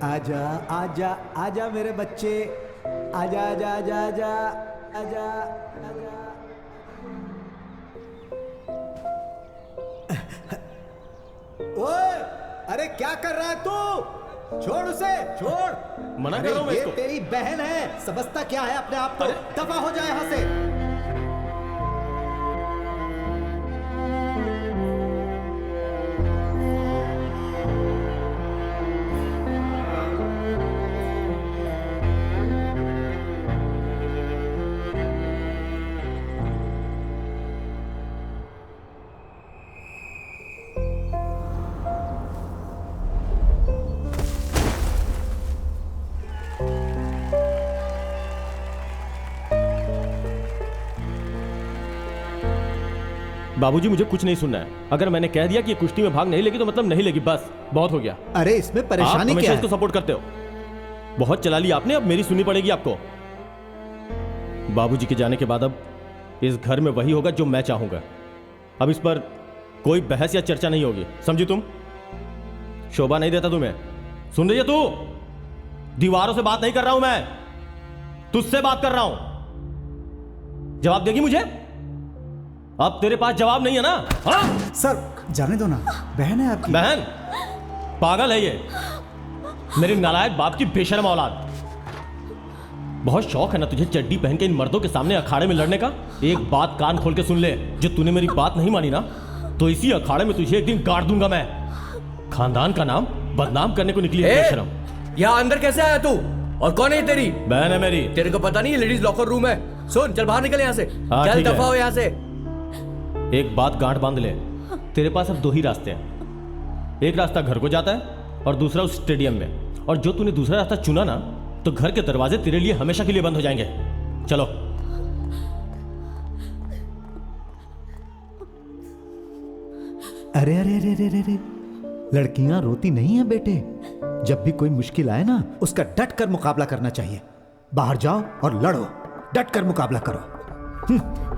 आजा आजा आजा मेरे बच्चे, आजा आजा आजा आजा आजा आजा। ओए, अरे क्या कर रहा है तू? छोड़ उसे, छोड़। मना कर रहा हूं मैं इसको। ये तेरी बहन है, समझता क्या है अपने आप को? दफा हो जाए यहाँ से। बाबूजी मुझे कुछ नहीं सुनना है। अगर मैंने कह दिया कि ये कुश्ती में भाग नहीं लेगी तो मतलब नहीं लेगी, बस बहुत हो गया। अरे इसमें परेशानी आप क्या है? इसको सपोर्ट करते हो। बहुत चला लिया आपने, अब मेरी सुननी पड़ेगी आपको। बाबूजी के जाने के बाद अब इस घर में वही होगा जो मैं चाहूंगा। अब इस पर कोई बहस या चर्चा नहीं होगी, समझी तुम? शोभा नहीं देता तुम्हें। सुन रही है तू? दीवारों से बात नहीं कर रहा हूं मैं, तुझसे बात कर रहा हूं। जवाब देगी मुझे? अब तेरे पास जवाब नहीं है ना? हाँ? सर जाने दो ना, बहन है आपकी। बहन? पागल है ये, मेरी नालायक बाप की बेशर्म औलाद। बहुत शौक है ना तुझे चड्डी पहन के इन मर्दों के सामने अखाड़े में लड़ने का? एक बात कान खोल के सुन ले, जो तूने मेरी बात नहीं मानी ना तो इसी अखाड़े में तुझे एक दिन गाड़ दूंगा मैं। खानदान का नाम बदनाम करने को निकली है बेशर्म। यहाँ अंदर कैसे आया तू? और कौन है तेरी बहन? है मेरी। तेरे को पता नहीं है लेडीज लॉकर रूम है? सुन, चल बाहर निकल यहाँ से। हाँ, चल ठीक है। दफा हो यहाँ से। एक बात गांठ बांध ले, तेरे पास अब दो ही रास्ते हैं। एक रास्ता घर को जाता है और दूसरा उस स्टेडियम में। और जो तूने दूसरा रास्ता चुना ना तो घर के दरवाजे तेरे लिए हमेशा के लिए बंद हो जाएंगे। चलो। अरे अरे अरे अरे अरे, लड़कियां रोती नहीं है बेटे। जब भी कोई मुश्किल आए ना उसका डट कर मुकाबला करना चाहिए। बाहर जाओ और लड़ो, डट कर मुकाबला करो।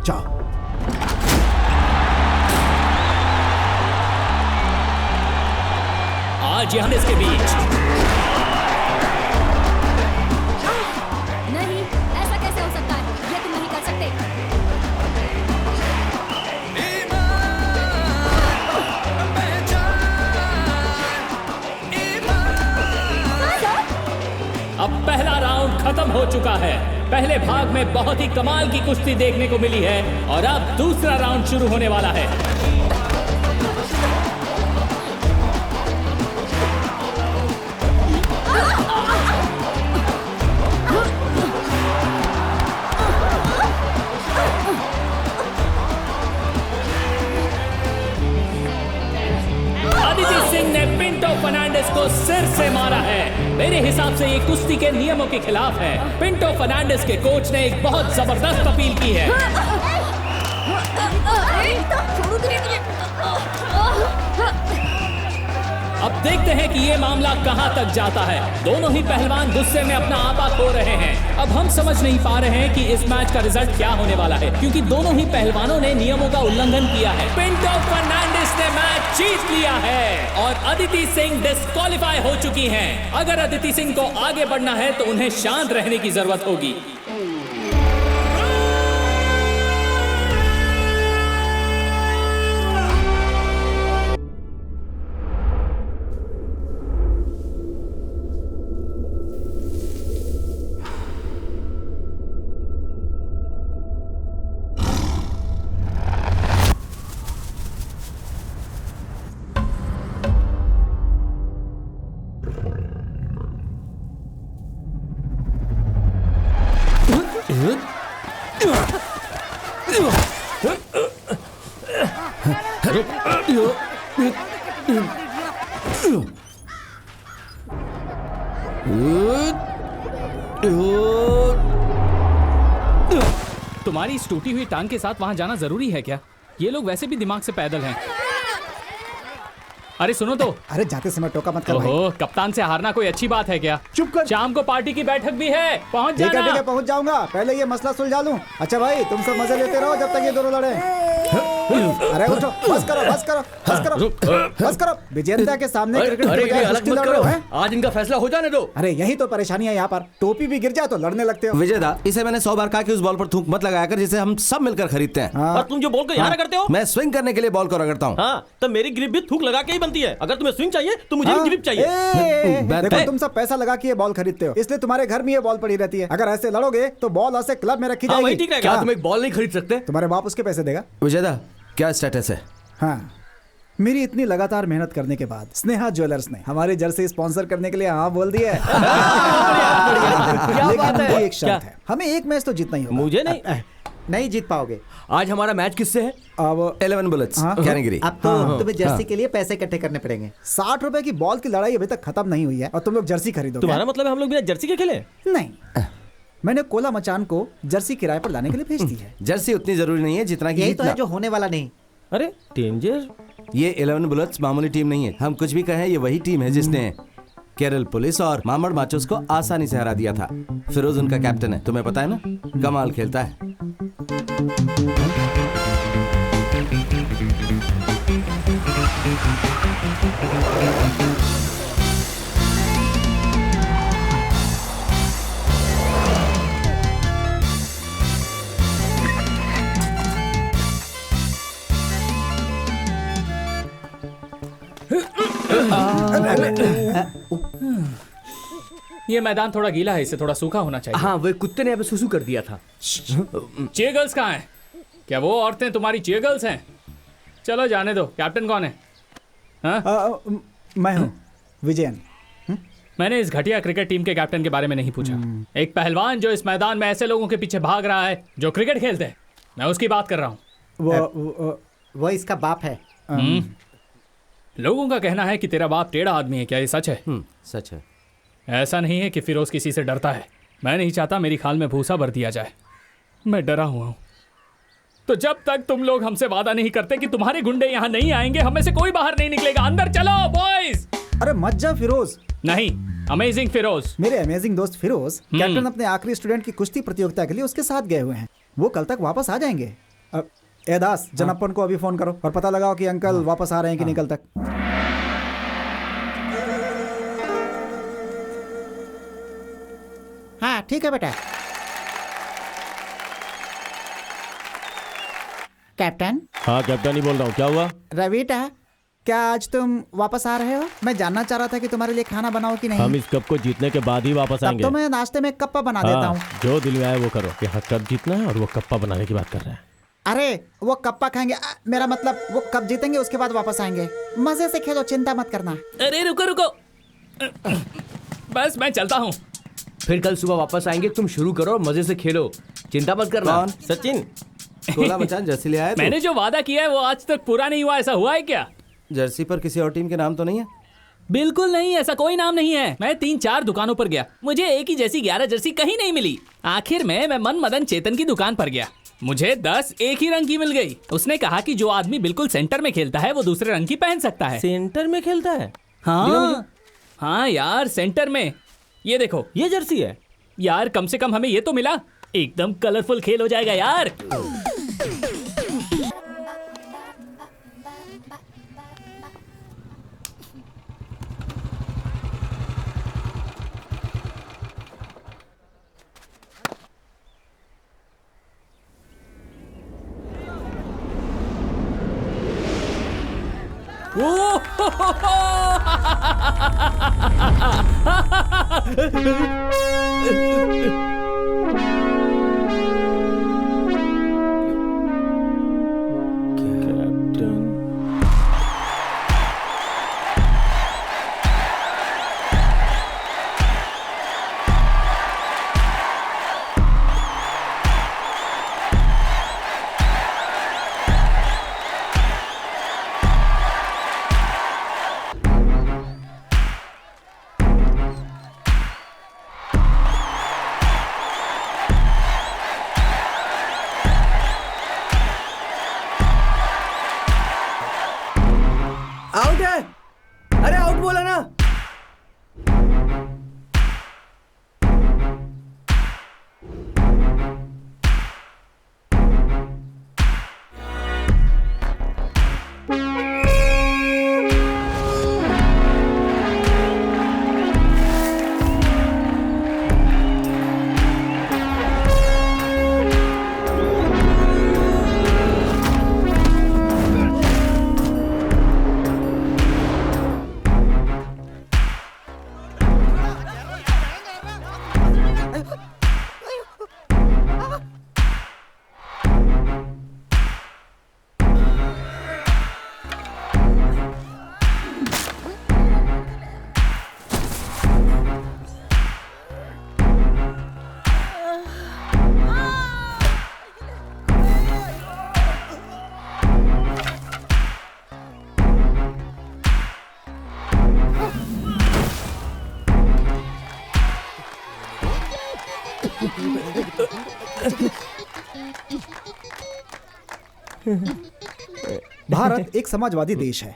जाओ। आज यहाँ इसके बीच नहीं, ऐसा कैसे हो सकता है? ये तुम नहीं कर सकते। अब पहला राउंड खत्म हो चुका है। पहले भाग में बहुत ही कमाल की कुश्ती देखने को मिली है और अब दूसरा राउंड शुरू होने वाला है। अदिति सिंह ने पिंटो फर्नांडिस को सिर से मारा है। मेरे हिसाब से ये कुश्ती के नियमों के खिलाफ है। पिंटो फर्नांडिस के कोच ने एक बहुत जबरदस्त अपील की है। अब देखते हैं कि ये मामला कहां तक जाता है। दोनों ही पहलवान गुस्से में अपना आपा खो रहे हैं। अब हम समझ नहीं पा रहे हैं कि इस मैच का रिजल्ट क्या होने वाला है, क्योंकि दोनों ही पहलवानों ने नियमों का उल्लंघन किया है। पिंटो फर्नांडिस ने मैच जीत लिया है और अदिति सिंह डिस्क्वालीफाई हो चुकी हैं। अगर अदिति सिंह को आगे बढ़ना है तो उन्हें शांत रहने की जरूरत होगी। तुम्हारी इस टूटी हुई टांग के साथ वहां जाना जरूरी है क्या? ये लोग वैसे भी दिमाग से पैदल हैं। अरे सुनो तो। अरे जाते समय टोका मत कर भाई। ओहो, कप्तान से हारना कोई अच्छी बात है क्या? चुप कर। शाम को पार्टी की बैठक भी है, पहुंच जाना। ठीक है पहुंच जाऊंगा। पहले ये मसला सुलझा लूं। अच्छा भाई, तुम सब मजे लेते रहो जब तक ये दोनों लड़े। अरे उठो, बस करो बस करो बस करो बस करो। विजेंद्र के सामने क्रिकेट अरे के बजाय ये अलग कुश्ती मत लड़ रहे करो, हो, हैं? आज इनका फैसला हो जाने दो। अरे यही तो परेशानी है यहाँ पर, टोपी भी गिर जाए तो लड़ने लगते हो। विजयदा, इसे मैंने 100 बार कहा कि उस बॉल पर थूक मत लगाया कर जिसे हम सब मिलकर खरीदते हैं। हाँ। और तुम जो बॉल को यहाँ करते हो, मैं स्विंग करने के लिए बॉल को रगड़ता हूँ। हाँ, तो मेरी ग्रिप भी थूक लगा के ही बनती है। अगर तुम्हें स्विंग चाहिए तो मुझे हाँ? भी ग्रिप चाहिए। देखो तुम सब पैसा लगा के ये बॉल खरीदते हो, इसलिए तुम्हारे घर में ये बॉल पड़ी रहती है। अगर ऐसे लड़ोगे तो बॉल ऐसे क्लब में रखी हाँ, वही जाएगी। ठीक रहेगा। क्या तुम एक बॉल नहीं खरीद सकते? तुम्हारे बाप उसके पैसे देगा। विजयदा, क्या स्टेटस है? हाँ, मेरी इतनी लगातार मेहनत करने के बाद स्नेहा ज्वेलर्स ने हमारी जर्सी स्पॉन्सर करने के लिए हाँ बोल दिया है। लेकिन उनकी एक शर्त है, हमें एक मैच तो जीतना ही होगा। मुझे नहीं, नहीं जीत पाओगे। आज हमारा मैच किससे है? अब 11 बुलेट्स, हाँ। कैटेगरी। अब तो तुम्हें जर्सी के लिए पैसे इकट्ठे करने पड़ेंगे। 60 रुपए की बॉल की लड़ाई अभी तक खत्म नहीं हुई है और तुम लोग जर्सी खरीदोगे? तुम्हारा मतलब है हम लोग बिना जर्सी के खेले? नहीं, मैंने कोला मचान को जर्सी किराए पर लाने के लिए भेज दी है। जर्सी उतनी जरूरी नहीं है जितना कि यही तो जीतना। है जो होने वाला नहीं। अरे डेंजर। ये 11 बुलेट्स मामूली टीम नहीं है। हम कुछ भी कहें, ये वही टीम है जिसने केरल पुलिस और मामड़ माचोस को आसानी से हरा दिया था। फिरोज उनका कैप्टन है, तुम्हें पता है ना, कमाल खेलता है। ये मैदान थोड़ा गीला है, इसे थोड़ा सूखा होना चाहिए। हाँ, वो एक कुत्ते ने अभी सुसु कर दिया था। चीयर गर्ल्स कहाँ हैं? क्या वो औरतें तुम्हारी चीयर गर्ल्स हैं? चलो जाने दो। कैप्टन कौन है? हाँ? मैं हूँ विजयन। मैंने इस घटिया क्रिकेट टीम के कैप्टन के बारे में नहीं पूछा। एक पहलवान जो इस मैदान में ऐसे लोगों के पीछे भाग रहा है जो क्रिकेट खेलते हैं, मैं उसकी बात कर रहा हूँ। वो इसका बाप है। लोगों का कहना है कि तेरा बाप टेढ़ा आदमी है। क्या ये सच है? सच है। ऐसा नहीं है कि फिरोज किसी से डरता है। मैं नहीं चाहता मेरी खाल में भूसा भर दिया जाए। मैं डरा हुआ हूँ। तो जब तक तुम लोग हमसे वादा नहीं करते कि तुम्हारे गुंडे यहाँ नहीं आएंगे, हमें से कोई बाहर नहीं निकलेगा। अंदर चलो बॉयज। अरे मत जा फिरोज। नहीं, अमेजिंग फिरोज। मेरे अमेजिंग दोस्त फिरोज कैप्टन अपने आखिरी स्टूडेंट की कुश्ती प्रतियोगिता के लिए उसके साथ गए हुए हैं। वो कल तक वापस आ जाएंगे। एदास, जनप्पन को अभी फोन करो और पता लगाओ कि अंकल वापस आ रहे हैं कि नहीं कल तक। हाँ ठीक है बेटा। कैप्टन। हाँ कैप्टन ही बोल रहा हूँ। क्या हुआ? रविटा, क्या आज तुम वापस आ रहे हो? मैं जानना चाह रहा था कि तुम्हारे लिए खाना बनाओ कि नहीं। हम इस कप को जीतने के बाद ही वापस तब आएंगे। तो मैं नाश्ते में कप्पा बना देता हूँ। जो दिल में आए वो करो। यहाँ कप जीतना है और वो कप्पा बनाने की बात कर रहे हैं। अरे वो कप्पा खाएंगे, मेरा मतलब वो कप जीतेंगे उसके बाद वापस आएंगे। मजे से खेलो, चिंता मत करना। अरे रुको रुको, बस मैं चलता हूँ। फिर कल सुबह वापस आएंगे। तुम शुरू करो और मजे से खेलो, चिंता मत करना। कौन? सचिन। कोला मचान जर्सी ले आया? मैंने जो वादा किया है वो आज तक पूरा नहीं हुआ। ऐसा हुआ है क्या? जर्सी पर किसी और टीम के नाम तो नहीं है? बिल्कुल नहीं, ऐसा कोई नाम नहीं है। मैं 3-4 दुकानों पर गया, मुझे एक ही जैसी 11 जर्सी कहीं नहीं मिली। आखिर में मैं मन मदन चेतन की दुकान पर गया, मुझे 10 एक ही रंग की मिल गई। उसने कहा कि जो आदमी बिल्कुल सेंटर में खेलता है वो दूसरे रंग की पहन सकता है। सेंटर में खेलता है? हाँ यार, सेंटर में। ये देखो, ये जर्सी है यार। कम से कम हमें ये तो मिला। एकदम कलरफुल खेल हो जाएगा यार। भारत एक समाजवादी देश है।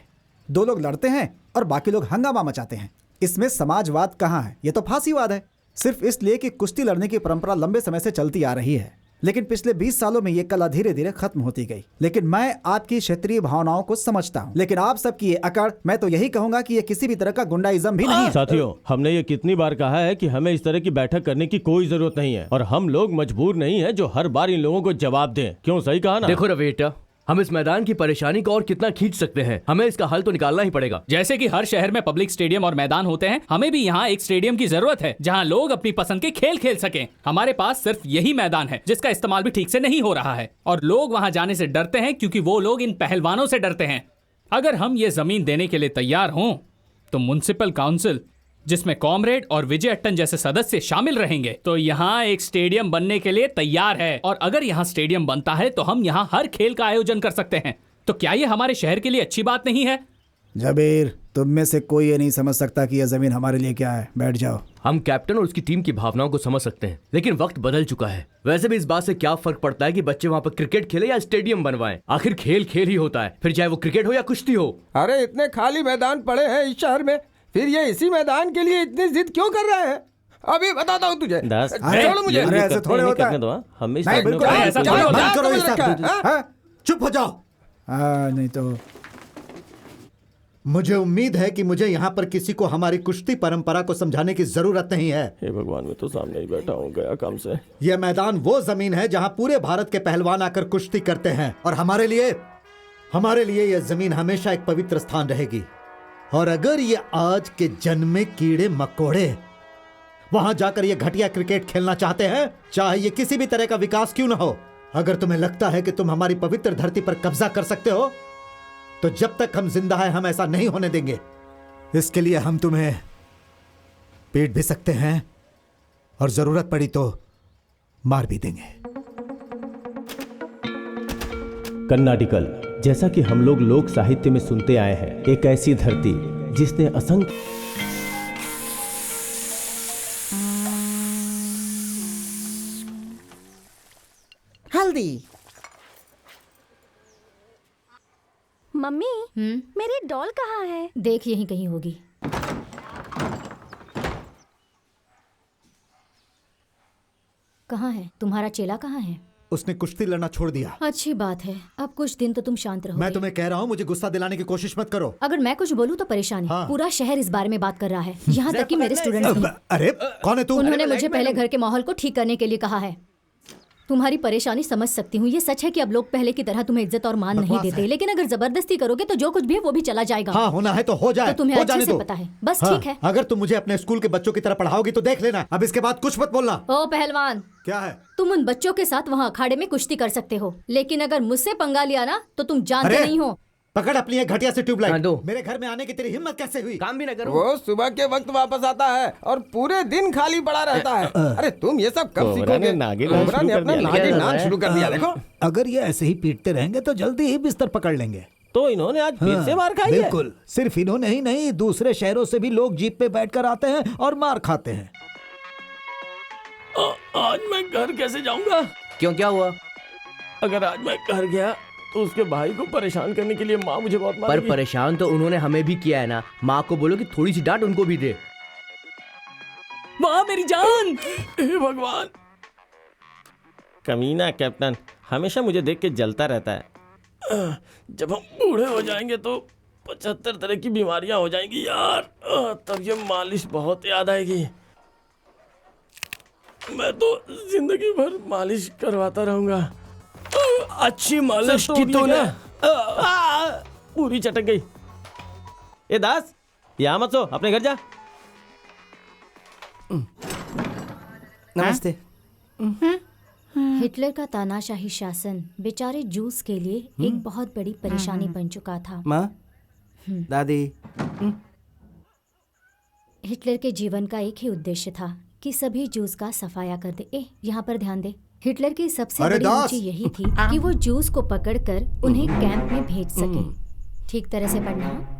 दो लोग लड़ते हैं और बाकी लोग हंगामा मचाते हैं। इसमें समाजवाद कहाँ है? ये तो फांसीवाद है। सिर्फ इसलिए कि कुश्ती लड़ने की परंपरा लंबे समय से चलती आ रही है, लेकिन पिछले 20 सालों में ये कला धीरे धीरे खत्म होती गई। लेकिन मैं आपकी क्षेत्रीय भावनाओं को समझता हूँ, लेकिन आप सबकी ये अकड़, मैं तो यही कहूंगा कि ये किसी भी तरह का गुंडाइज्म भी नहीं है। साथियों, हमने ये कितनी बार कहा है कि हमें इस तरह की बैठक करने की कोई जरूरत नहीं है, और हम लोग मजबूर नहीं है जो हर बार इन लोगों को जवाब दें। क्यों, सही कहा ना? देखो रवेटा, हम इस मैदान की परेशानी को और कितना खींच सकते हैं, हमें इसका हल तो निकालना ही पड़ेगा। जैसे कि हर शहर में पब्लिक स्टेडियम और मैदान होते हैं, हमें भी यहाँ एक स्टेडियम की जरूरत है जहाँ लोग अपनी पसंद के खेल खेल सकें। हमारे पास सिर्फ यही मैदान है जिसका इस्तेमाल भी ठीक से नहीं हो रहा है, और लोग वहाँ जाने से डरते हैं क्योंकि वो लोग इन पहलवानों से डरते हैं। अगर हम ये जमीन देने के लिए तैयार हों तो म्युनिसिपल काउंसिल, जिसमें कॉमरेड और विजय अट्टन जैसे सदस्य शामिल रहेंगे, तो यहाँ एक स्टेडियम बनने के लिए तैयार है। और अगर यहाँ स्टेडियम बनता है तो हम यहाँ हर खेल का आयोजन कर सकते हैं। तो क्या ये हमारे शहर के लिए अच्छी बात नहीं है? जबीर, तुम में से कोई ये नहीं समझ सकता कि यह जमीन हमारे लिए क्या है। बैठ जाओ। हम कैप्टन और उसकी टीम की भावनाओं को समझ सकते हैं, लेकिन वक्त बदल चुका है। वैसे भी इस बात से क्या फर्क पड़ता है कि बच्चे वहाँ पर क्रिकेट खेले या स्टेडियम बनवाएं? आखिर खेल खेल ही होता है, फिर चाहे वो क्रिकेट हो या कुश्ती हो। अरे इतने खाली मैदान पड़े हैं इस शहर में, फिर ये इसी मैदान के लिए इतनी जिद क्यों कर रहे हैं? अभी बताता हूँ तुझे। छोड़ो मुझे। अरे ऐसे थोड़े होता है। हमें नहीं, बिल्कुल नहीं, ऐसा थोड़ी होता है। बंद करो ये सब। हाँ? हाँ? चुप हो जाओ। नहीं तो मुझे उम्मीद है कि मुझे यहाँ पर किसी को हमारी कुश्ती परंपरा को समझाने की जरूरत नहीं है। हे भगवान, मैं तो सामने ही बैठा हूँ, गया काम से। यह मैदान वो जमीन है जहाँ पूरे भारत के पहलवान आकर कुश्ती करते हैं, और हमारे लिए यह जमीन हमेशा एक पवित्र स्थान रहेगी। और अगर ये आज के जन्मे कीड़े मकोड़े वहां जाकर ये घटिया क्रिकेट खेलना चाहते हैं, चाहे ये किसी भी तरह का विकास क्यों ना हो, अगर तुम्हें लगता है कि तुम हमारी पवित्र धरती पर कब्जा कर सकते हो, तो जब तक हम जिंदा हैं हम ऐसा नहीं होने देंगे। इसके लिए हम तुम्हें पीट भी सकते हैं और जरूरत पड़ी तो मार भी देंगे। कर्नाटिकल, जैसा कि हम लोग लोक साहित्य में सुनते आए हैं, एक ऐसी धरती जिसने असंख्य हल्दी। मम्मी, मेरी डॉल कहाँ है? देख, यहीं कहीं होगी। कहाँ है तुम्हारा चेला? कहाँ है? उसने कुश्ती लड़ना छोड़ दिया। अच्छी बात है, अब कुछ दिन तो तुम शांत रहोगे। मैं तुम्हें कह रहा हूँ, मुझे गुस्सा दिलाने की कोशिश मत करो। अगर मैं कुछ बोलूँ तो परेशानी। हाँ। पूरा शहर इस बारे में बात कर रहा है, यहाँ तक कि मेरे स्टूडेंट्स भी। अरे कौन है तू? उन्होंने मुझे पहले घर के माहौल को ठीक करने के लिए कहा है। तुम्हारी परेशानी समझ सकती हूँ। ये सच है कि अब लोग पहले की तरह तुम्हें इज्जत और मान नहीं बकवास देते, है। लेकिन अगर जबरदस्ती करोगे तो जो कुछ भी है वो भी चला जाएगा। हाँ, होना है तो हो जाए। तो तुम्हें हो अच्छे जाने से दो। पता है। बस हाँ, ठीक है। अगर तुम मुझे अपने स्कूल के बच्चों की तरह पढ़ाओगी तो देख लेना, अब इसके बाद कुछ मत बोलना। ओ पहलवान, क्या है? तुम उन बच्चों के साथ वहाँ अखाड़े में कुश्ती कर सकते हो, लेकिन अगर मुझसे पंगा लिया ना तो तुम जानते अरे! नहीं हो। पकड़ अपनी एक घटिया से हाँ, ट्यूबलाइट। दो। मेरे घर में आने की तेरी हिम्मत कैसे हुई? काम भी ना करो। वो सुबह के वक्त वापस आता है और पूरे दिन खाली पड़ा रहता है। अरे तुम ये सब कब कोबरा सीखोगे? ने नागिन नाच कोबरा ने शुरू कर अपना दिया। नागिन क्या नाच है? शुरू कर दिया। देखो, अगर ये ऐसे ही पीटते रहेंगे तो जल्दी ही बिस्तर पकड़ लेंगे। तो इन्होंने आज फिर से मार खाई है। बिल्कुल, सिर्फ इन्होंने ही नहीं, दूसरे शहरों से भी लोग जीप पे बैठकर आते हैं और मार खाते हैं। आज मैं घर कैसे जाऊंगा? क्यों, क्या हुआ? अगर आज मैं घर गया तो उसके भाई को परेशान करने के लिए माँ मुझे बहुत पर मारेगी। परेशान तो उन्होंने हमें भी किया है ना। माँ को बोलो कि थोड़ी सी डांट उनको भी दे। वाह मेरी जान! हे भगवान, कमीना कैप्टन हमेशा मुझे देख के जलता रहता है। जब हम बूढ़े हो जाएंगे तो 75 तरह की बीमारियां हो जाएंगी यार। तब ये मालिश बहुत याद आएगी। मैं तो जिंदगी भर मालिश करवाता रहूंगा। अच्छी मालिश की तो ना। पूरी चटक गई। ए दास, यहाँ मत सो, अपने घर जा। नमस्ते। हिटलर का तानाशाही शासन बेचारे जूस के लिए एक बहुत बड़ी परेशानी बन चुका था। माँ, दादी। हिटलर के जीवन का एक ही उद्देश्य था कि सभी जूस का सफाया कर दे। यहाँ पर ध्यान दे। हिटलर की सबसे अरे बड़ी दास! ऊंची यही थी कि वो जूस को पकड़कर उन्हें कैंप में भेज सके। ठीक तरह से पढ़ना।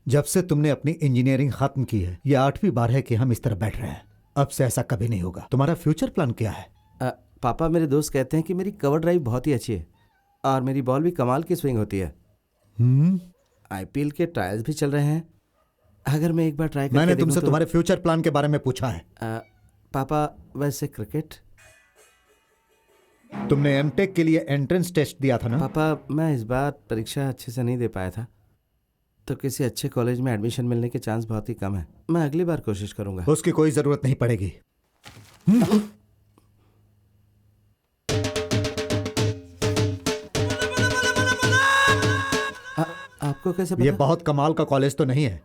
जब से तुमने अपनी इंजीनियरिंग खत्म की है, ये 8वीं बार है कि हम इस तरह बैठ रहे हैं। अब से ऐसा कभी नहीं होगा। तुम्हारा फ्यूचर प्लान क्या है? पापा, मेरे दोस्त कहते हैं कि मेरी कवर ड्राइव बहुत ही अच्छी है और मेरी बॉल भी कमाल की स्विंग होती है। आईपीएल के ट्रायल्स भी चल रहे हैं। अगर मैं एक बार ट्राई करके मैंने देखूं तुमसे तो... तुम्हारे फ्यूचर प्लान के बारे में पूछा है। पापा, वैसे क्रिकेट। तुमने एमटेक के लिए एंट्रेंस टेस्ट दिया था ना? पापा, मैं इस बार परीक्षा अच्छे से नहीं दे पाया था, तो किसी अच्छे कॉलेज में एडमिशन मिलने के चांस बहुत ही कम है। मैं अगली बार कोशिश करूंगा। उसकी कोई जरूरत नहीं पड़ेगी। आपको कैसे पता? ये बहुत कमाल का कॉलेज तो नहीं है,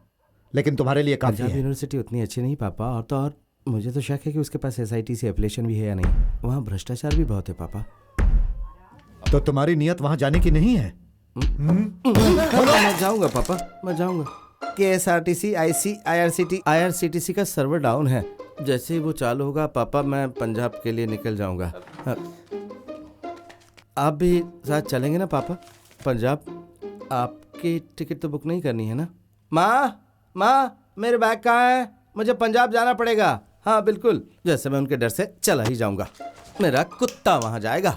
लेकिन तुम्हारे लिए काफी पंजाब है। यूनिवर्सिटी उतनी अच्छी नहीं पापा, और तो और मुझे तो शक है कि उसके पास एसआईटी से एफिलिएशन भी है या नहीं। वहाँ भ्रष्टाचार भी बहुत है पापा। तो तुम्हारी नियत वहां जाने की नहीं है? मैं जाऊंगा पापा, मैं जाऊंगा। KSRTC, IRCTC का सर्वर डाउन है। जैसे ही वो चालू होगा पापा, मैं पंजाब के लिए निकल जाऊंगा। आप भी साथ चलेंगे ना पापा पंजाब? आपकी टिकट तो बुक नहीं करनी है ना? माँ, मेरे बैग कहाँ है? मुझे पंजाब जाना पड़ेगा। हाँ बिल्कुल, जैसे मैं उनके डर से चला ही जाऊंगा। मेरा कुत्ता वहां जाएगा।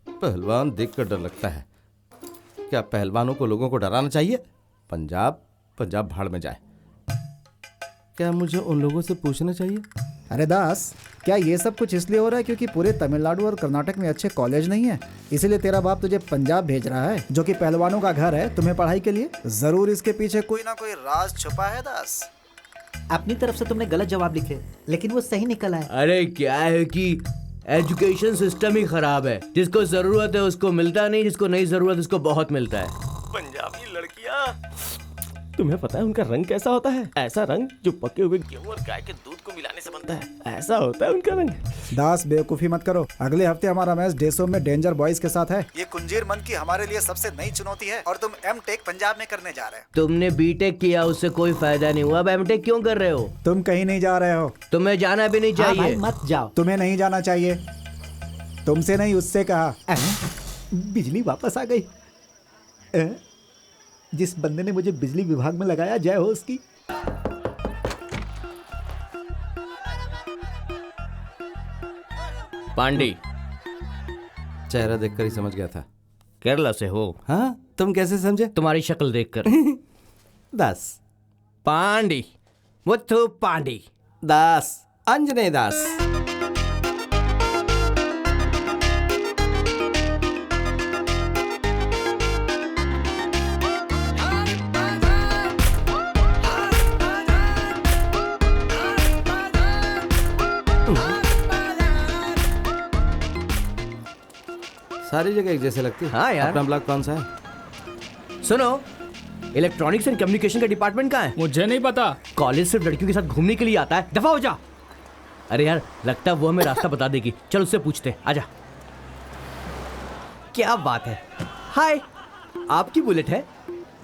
पहलवान देखकर डर लगता है। क्या पहलवानों को लोगों को डराना चाहिए? पंजाब भाड़ में जाए। क्या मुझे उन लोगों से पूछना चाहिए? अरे दास, क्या ये सब कुछ इसलिए हो रहा है क्योंकि पूरे तमिलनाडु और कर्नाटक में अच्छे कॉलेज नहीं है, इसीलिए तेरा बाप तुझे पंजाब भेज रहा है, जो कि पहलवानों का घर है, तुम्हें पढ़ाई के लिए? जरूर इसके पीछे कोई ना कोई राज छुपा है दास। अपनी तरफ से तुमने गलत जवाब लिखे, लेकिन वो सही निकला है। अरे क्या है कि एजुकेशन सिस्टम ही खराब है। जिसको जरूरत है उसको मिलता नहीं, जिसको नहीं जरूरत उसको बहुत मिलता है। पंजाबी लड़कियां, तुम्हें पता है उनका रंग कैसा होता है? ऐसा रंग जो पके हुए गेहूं और गाय के दूध को मिलाने से बनता है। ऐसा होता है उनका रंग। दास, बेवकूफी मत करो। अगले हफ्ते हमारा मैच डेसो में डेंजर बॉयज के साथ है। ये कुंजीर मन की हमारे लिए सबसे नई चुनौती है और तुम एमटेक पंजाब में करने जा रहे हो। तुमने बीटेक किया, उससे कोई फायदा नहीं हुआ। अब एमटेक क्यों कर रहे हो? तुम कहीं नहीं जा रहे हो। तुम्हें जाना भी नहीं हाँ भाई, चाहिए। मत जाओ। तुम्हें नहीं जाना चाहिए। तुमसे नहीं, उससे कहा। बिजली वापस आ गई। जिस बंदे ने मुझे बिजली विभाग में लगाया, जय हो उसकी। पांडी, चेहरा देखकर ही समझ गया था। केरला से हो? हाँ, तुम कैसे समझे? तुम्हारी शक्ल देखकर। दास। पांडी, मुथु पांडी। दास, अंजने दास। सारी जगह एक जैसे लगती है। हाँ यार। अपना ब्लॉक कौन सा है? सुनो, इलेक्ट्रॉनिक्स एंड कम्युनिकेशन का डिपार्टमेंट कहाँ है? मुझे नहीं पता। कॉलेज सिर्फ लड़कियों के साथ घूमने के लिए आता है। दफा हो जा। अरे यार, लगता है वो हमें रास्ता बता देगी। चल उससे पूछते। आजा। क्या बात है। हाय, आपकी बुलेट है?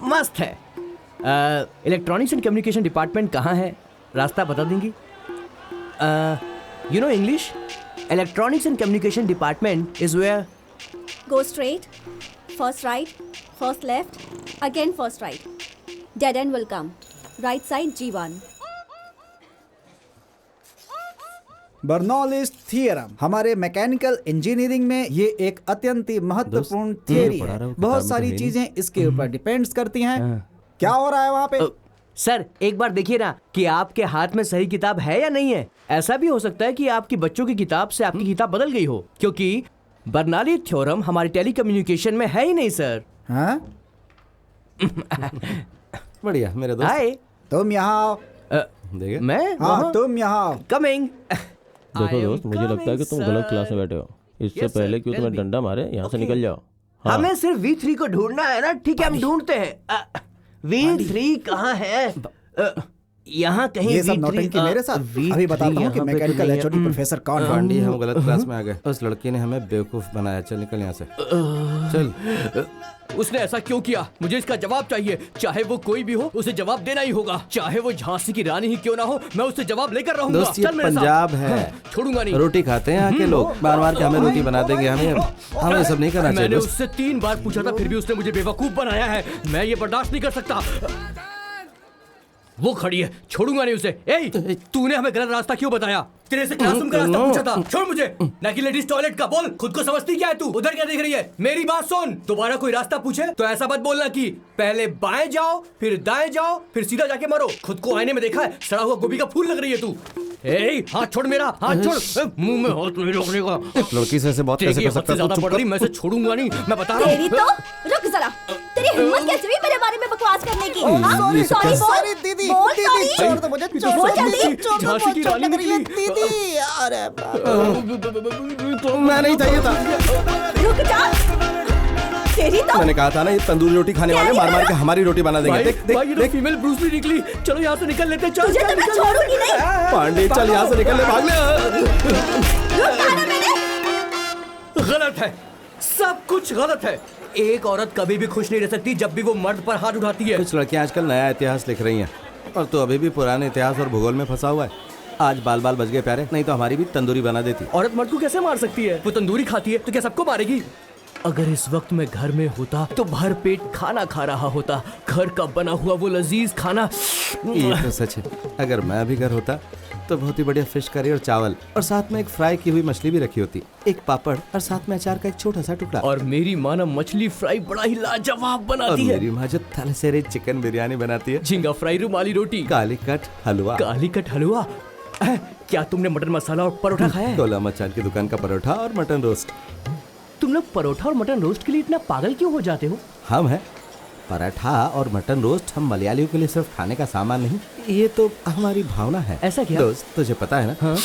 मस्त है। इलेक्ट्रॉनिक्स एंड कम्युनिकेशन डिपार्टमेंट कहाँ है? रास्ता बता देंगी? You know English? Electronics and communication department is where? Go straight, first right, first left, again first right. Dead end will come. Right side G1. Bernoulli's theorem हमारे mechanical engineering में ये एक अत्यंत ही महत्वपूर्ण थियरी है। बहुत सारी चीजें इसके ऊपर डिपेंड्स करती हैं। क्या हो रहा है वहाँ पे? सर, एक बार देखिए ना कि आपके हाथ में सही किताब है या नहीं है। ऐसा भी हो सकता है कि आपकी बच्चों की किताब से आपकी किताब बदल गई हो, क्योंकि बर्नौली थ्योरम हमारे टेलीकम्युनिकेशन में है ही नहीं सर। हाँ? बढ़िया मेरे दोस्त। हाय। तुम यहाँ आओ। देखे? मैं हाँ तुम यहाँ कमिंग। देखो दोस्त, मुझे लगता है कि तुम गलत क्लास में बैठे हो। इससे Yes, sir. पहले क्यों तुम्हें डंडा मारे, यहाँ से निकल जाओ। हाँ। हमें सिर्फ V3 को ढूंढना है ना। ठीक है, हम ढूंढते हैं। V3 कहाँ है? यहाँ कहीं ये सब V3 नौटंकी मेरे साथ। अभी बताता हूँ कि मैकेनिकल एचओडी प्रोफेसर कौन है। पांडी, हम गलत क्लास में आ गए। उस लड़की ने हमें बेवकूफ बनाया। चल निकल यहाँ से, चल। उसने ऐसा क्यों किया? मुझे इसका जवाब चाहिए। चाहे वो कोई भी हो, उसे जवाब देना ही होगा। चाहे वो झांसी की रानी ही क्यों ना हो, मैं उससे जवाब लेकर रहूंगा। दोस्त, ये चल मेरे साथ। पंजाब है। छोड़ूंगा नहीं। रोटी खाते हैं यहाँ के लोग, बार बार के हमें रोटी बना देंगे। हमें सब नहीं करना चाहिए मैंने दोस्त। उससे 3 बार पूछा था, फिर भी उसने मुझे बेवकूफ बनाया है। मैं ये बर्दाश्त नहीं कर सकता। वो खड़ी है, छोड़ूंगा नहीं उसे। ए, तूने हमें गलत रास्ता क्यों बताया? तेरे से क्लासरूम का रास्ता पूछा था। छोड़ मुझे। ना कि लेडीज टॉयलेट का। बोल, खुद को समझती क्या है तू? उधर क्या देख रही है? मेरी बात सुन। दोबारा कोई रास्ता पूछे तो ऐसा मत बोलना कि पहले बाएं जाओ, फिर दाएं जाओ, फिर सीधा जाके मरो। खुद को आईने में देखा है? सड़ा हुआ गोभी का फूल लग रही है तू। ए, हाथ छोड़ मेरा, हाथ छोड़। मुंह में हाथ नहीं रोकने का। लड़की से ऐसे बहुत कैसे कर सकता है? ज्यादा पड़ रही, मैं से छोड़ूंगा नहीं, मैं बता रहा तेरी हूँ। तो रुक जरा। तेरी हिम्मत कैसे हुई मेरे बारे में बकवास करने की? हाँ? ये सब सॉरी कैसे- बोल। दीदी, बोल दीदी, सॉरी। छोड़ दो मुझे, छोड़ बोल दो जल्दी। मुझे, छोड़ दो, झांसी की बहुत रानी चोट लग रही है, निकली। दीदी। अरे तो मैं नहीं था, ये था। रुक जा। तेरी तो मैंने कहा था ना, ये तंदूरी रोटी खाने वाले मार मार के हमारी रोटी बना देंगे। भाई, देख देख भाई, ये तो देख। फीमेल ब्रूस ली निकली। चलो यहाँ से निकल लेते हैं। चल, तुझे चल, तो मैं निकल। छोड़ूंगी नहीं। पांडे, चल यहाँ से निकल ले, भाग ले। रुका ना मैंने। गलत है, सब कुछ गलत है। एक औरत कभी भी खुश नहीं रह सकती जब भी वो मर्द पर हाथ उठाती है। कुछ लड़कियां आजकल नया इतिहास लिख रही हैं और तू अभी भी पुराने इतिहास और भूगोल में फंसा हुआ है। आज बाल बाल बच गए प्यारे, नहीं तो हमारी भी तंदूरी बना देती। औरत मर्द को कैसे मार सकती है? वो तंदूरी खाती है तो क्या सबको मारेगी? अगर इस वक्त मैं घर में होता तो भर पेट खाना खा रहा होता। घर का बना हुआ वो लजीज खाना। ये तो सच है। अगर मैं भी घर होता तो बहुत ही बढ़िया फिश करी और चावल और साथ में एक फ्राई की हुई मछली भी रखी होती, एक पापड़ और साथ में अचार का एक छोटा सा टुकड़ा। और मेरी माँ ना मछली फ्राई बड़ा ही लाजवाब और बनाती है। मेरी माँ जो थलसेरे चिकन बिरयानी बनाती है, झींगा फ्राई, रुमाली रोटी, काली कट हलवा, काली कट हलवा। क्या तुमने मटन मसाला और परोठा खाया है? गोला मचान की दुकान का परोठा और मटन रोस्ट। तुम लोग परोठा और मटन रोस्ट के लिए इतना पागल क्यों हो जाते हो? हम हैं पराठा और मटन रोस्ट, हम मलयालियों के लिए सिर्फ खाने का सामान नहीं, ये तो हमारी भावना है। ऐसा क्या? दोस्त, तुझे पता है ना, हाँ?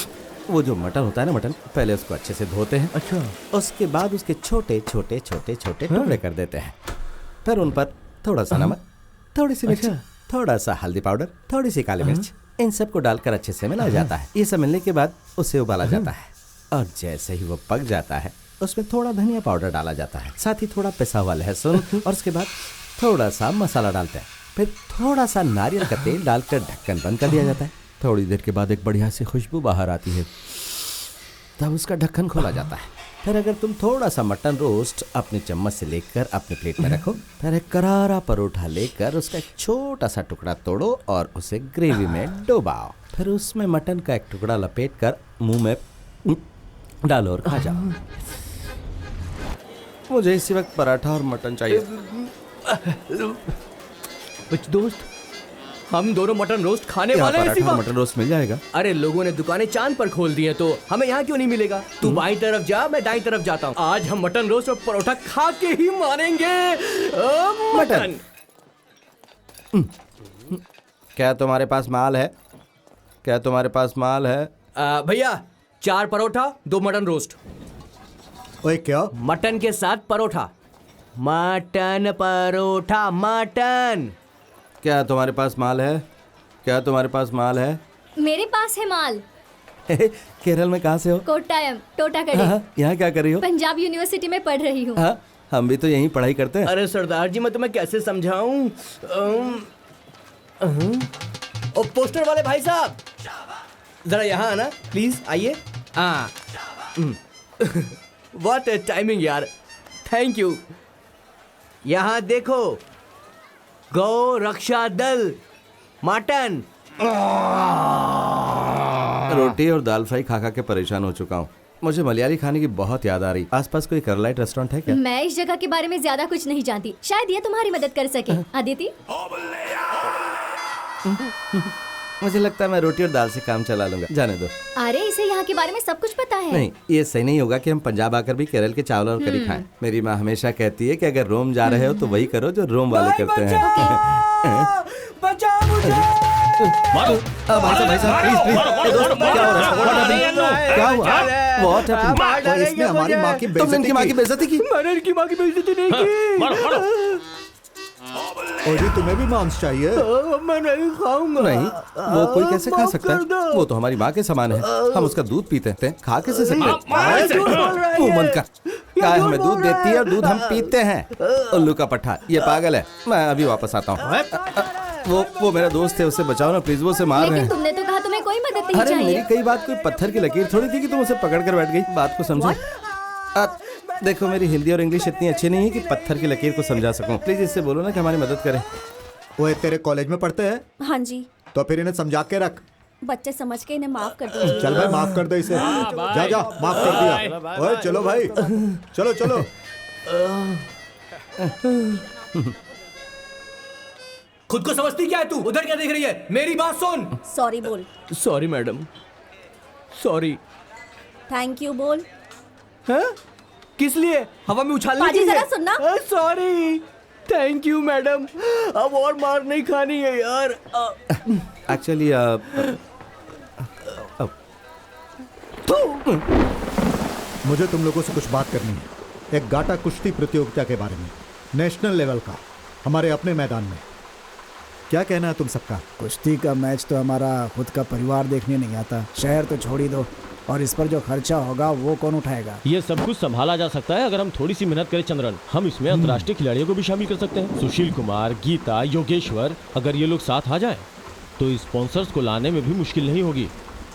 वो जो मटन होता है ना, मटन पहले उसको अच्छे से धोते हैं। अच्छा। उसके बाद उसके छोटे छोटे छोटे छोटे टुकड़े कर देते हैं। फिर उन पर थोड़ा सा नमक, थोड़ी सी मिर्च, थोड़ा सा हल्दी पाउडर, थोड़ी सी काली मिर्च, इन सबको डालकर अच्छे से मिलाया जाता है। ये सब मिलने के बाद उसे उबाला जाता है और जैसे ही वो पक जाता है उसमें थोड़ा धनिया पाउडर डाला जाता है, साथ ही थोड़ा पिसा हुआ लहसुन और उसके बाद थोड़ा सा मसाला डालते हैं। फिर थोड़ा सा नारियल का तेल डालकर ढक्कन बंद कर दिया जाता है। थोड़ी देर के बाद एक बढ़िया सी खुशबू बाहर आती है, तब उसका ढक्कन खोला जाता है। फिर अगर तुम थोड़ा सा मटन रोस्ट अपनी चम्मच से लेकर अपने प्लेट में रखो, फिर एक करारा परोठा लेकर उसका एक छोटा सा टुकड़ा तोड़ो और उसे ग्रेवी में डुबाओ। फिर उसमें मटन का एक टुकड़ा लपेट कर मुंह में डालो और खा जाओ। मुझे इसी वक्त पराठा और मटन चाहिए। दोस्त, हम दोनों मटन रोस्ट खाने यहाँ वाले हैं इसी पराठा और वक्त। मटन रोस्ट मिल जाएगा? अरे लोगों ने दुकानें चांद पर खोल दी हैं, तो हमें यहाँ क्यों नहीं मिलेगा? तू बाईं तरफ जा, मैं दाईं तरफ जाता हूँ। आज हम मटन रोस्ट और परोठा खा के ही मानेंगे। मटन। क्या तुम्हारे पास माल है? क्या तुम्हारे पास माल है? भैया, 4 परोठा, 2 मटन रोस्ट। ओए क्या? मटन के साथ परोठा। Mutton paratha, mutton. क्या तुम्हारे पास माल है? क्या तुम्हारे पास माल है? मेरे पास है माल। केरल में कहाँ से हो? कोट्टायम, टोटाकड़ी। यहाँ क्या कर रही हो? पंजाब यूनिवर्सिटी में पढ़ रही हूँ। हाँ, हम भी तो यहीं पढ़ाई करते हैं। अरे सरदार जी, मैं तुम्हें कैसे समझाऊं? ओ पोस्टर वाले भाई साहब, जरा यहाँ आना प्लीज, आइए। हाँ। व्हाट ए टाइमिंग यार, थैंक यू। यहाँ देखो, गौ रक्षा दल, मटन। रोटी और दाल फ्राई खा खा के परेशान हो चुका हूँ। मुझे मलयाली खाने की बहुत याद आ रही। आसपास कोई करलाइट रेस्टोरेंट है क्या? मैं इस जगह के बारे में ज्यादा कुछ नहीं जानती, शायद ये तुम्हारी मदद कर सके। अदिति, मुझे लगता है मैं रोटी और दाल से काम चला लूंगा, जाने दो। अरे इसे यहाँ के बारे में सब कुछ पता है। नहीं, ये सही नहीं होगा कि हम पंजाब आकर भी केरल के चावल और करी खाएं। मेरी माँ हमेशा कहती है कि अगर रोम जा रहे हो तो वही करो जो रोम वाले करते हैं। बचाओ मुझे। मारो भाई साहब प्लीज प्लीज दोस्त क्या हो रहा है? क्या हुआ? What happened? इसने हमारी माँ की तुमने इनकी माँ की बेइज्जती की? मैंने इनकी माँ की बेइज्जती नहीं की। मारो मारो और जी तुम्हें भी मांस चाहिए? मैं नहीं खाऊंगा। नहीं, वो कोई कैसे खा सकता है? वो तो हमारी माँ के समान है, हम उसका दूध पीते हैं, खा कैसे सकते हैं? मुंह बंद कर। गाय हमें दूध देती है और दूध हम पीते हैं। उल्लू का पट्टा, ये पागल है। मैं अभी वापस आता हूँ। वो मेरा दोस्त है, उसे बचाओ ना प्लीज, वो उसे मार रहे लेकिन हैं। तुमने तो कहा तुम्हें कोई मदद नहीं अरे चाहिए। मेरी कई बात कोई पत्थर की लकीर थोड़ी थी कि तुम उसे पकड़ कर बैठ गई। बात को समझो। देखो मेरी हिंदी और इंग्लिश इतनी अच्छी नहीं है कि पत्थर की लकीर को समझा सकूं। प्लीज इससे बोलो ना कि हमारी मदद करे। वो तेरे कॉलेज में पढ़ते हैं? हाँ जी, तो फिर इन्हें समझा के रख। बच्चे समझ के इन्हें माफ कर दीजिए। चल भाई माफ कर दे इसे। जा जा माफ कर दिया। ओए चलो भाई, चलो चलो। खुद को समझती क्या है तू? उधर क्या देख रही है? मेरी बात सुन। सॉरी बोल। Sorry madam, sorry. Thank you बोल। हैं? किस लिए? हवा में उछालने के पाजी लिए? जरा सुनना। Sorry, thank you madam. अब और मार नहीं खानी है यार। एक्चुअली मुझे तुम लोगों से कुछ बात करनी है, एक गाटा कुश्ती प्रतियोगिता के बारे में, नेशनल लेवल का, हमारे अपने मैदान में। क्या कहना है तुम सबका? कुश्ती का मैच तो हमारा खुद का परिवार देखने नहीं आता। शहर तो छोड़ ही दो, और इस पर जो खर्चा होगा वो कौन उठाएगा? ये सब कुछ संभाला जा सकता है अगर हम थोड़ी सी मेहनत करें चंद्रन। हम इसमें अंतर्राष्ट्रीय खिलाड़ियों को भी शामिल कर सकते हैं। सुशील कुमार, गीता, योगेश्वर, अगर ये लोग साथ आ जाएं तो स्पॉन्सर्स को लाने में भी मुश्किल नहीं होगी।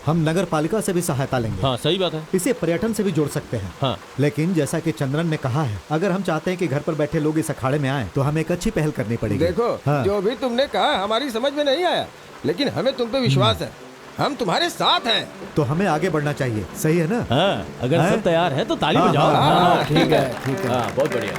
हम नगर पालिका से भी सहायता लेंगे। हाँ सही बात है। इसे पर्यटन से भी जोड़ सकते हैं। हाँ, लेकिन जैसा कि चंद्रन ने कहा है, अगर हम चाहते हैं कि घर पर बैठे लोग इस अखाड़े में आए तो हमें एक अच्छी पहल करनी पड़ेगी। देखो हाँ। जो भी तुमने कहा हमारी समझ में नहीं आया, लेकिन हमें तुम पे विश्वास है। हम तुम्हारे साथ हैं। तो हमें आगे बढ़ना चाहिए, सही है ना? हाँ, अगर सब तैयार है तो ताली हाँ, बजाओ। हाँ, ठीक है ठीक है। हाँ, बहुत बढ़िया।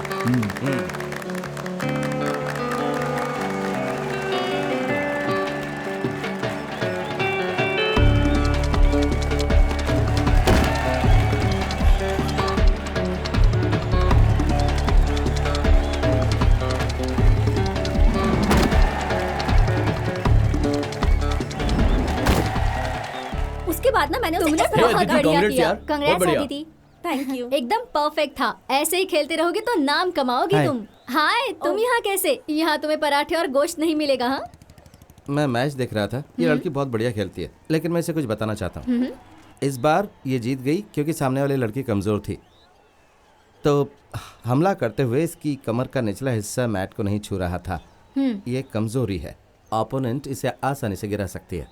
उसके बाद ना मैंने उसे तुमने इस तरह बहुत का बढ़िया congrats किया। यार, बहुत कंग्रेट्स बढ़िया। अदिति। Thank you. एकदम परफेक्ट था। ऐसे ही खेलते रहोगे तो नाम कमाओगी हाय। तुम। हाय, तुम यहाँ कैसे? यहाँ तुम्हें पराठे और गोश्त नहीं मिलेगा। हाँ, मैं मैच देख रहा था। ये लड़की बहुत बढ़िया खेलती है, लेकिन मैं इसे कुछ बताना चाहता हूँ। इस बार ये जीत गई क्योंकि सामने वाली लड़की कमज़ोर थी। तो हमला करते हुए इसकी कमर का निचला हिस्सा मैट को नहीं छू रहा था। ये कमज़ोरी है, ओपोनेंट इसे आसानी से गिरा सकती है।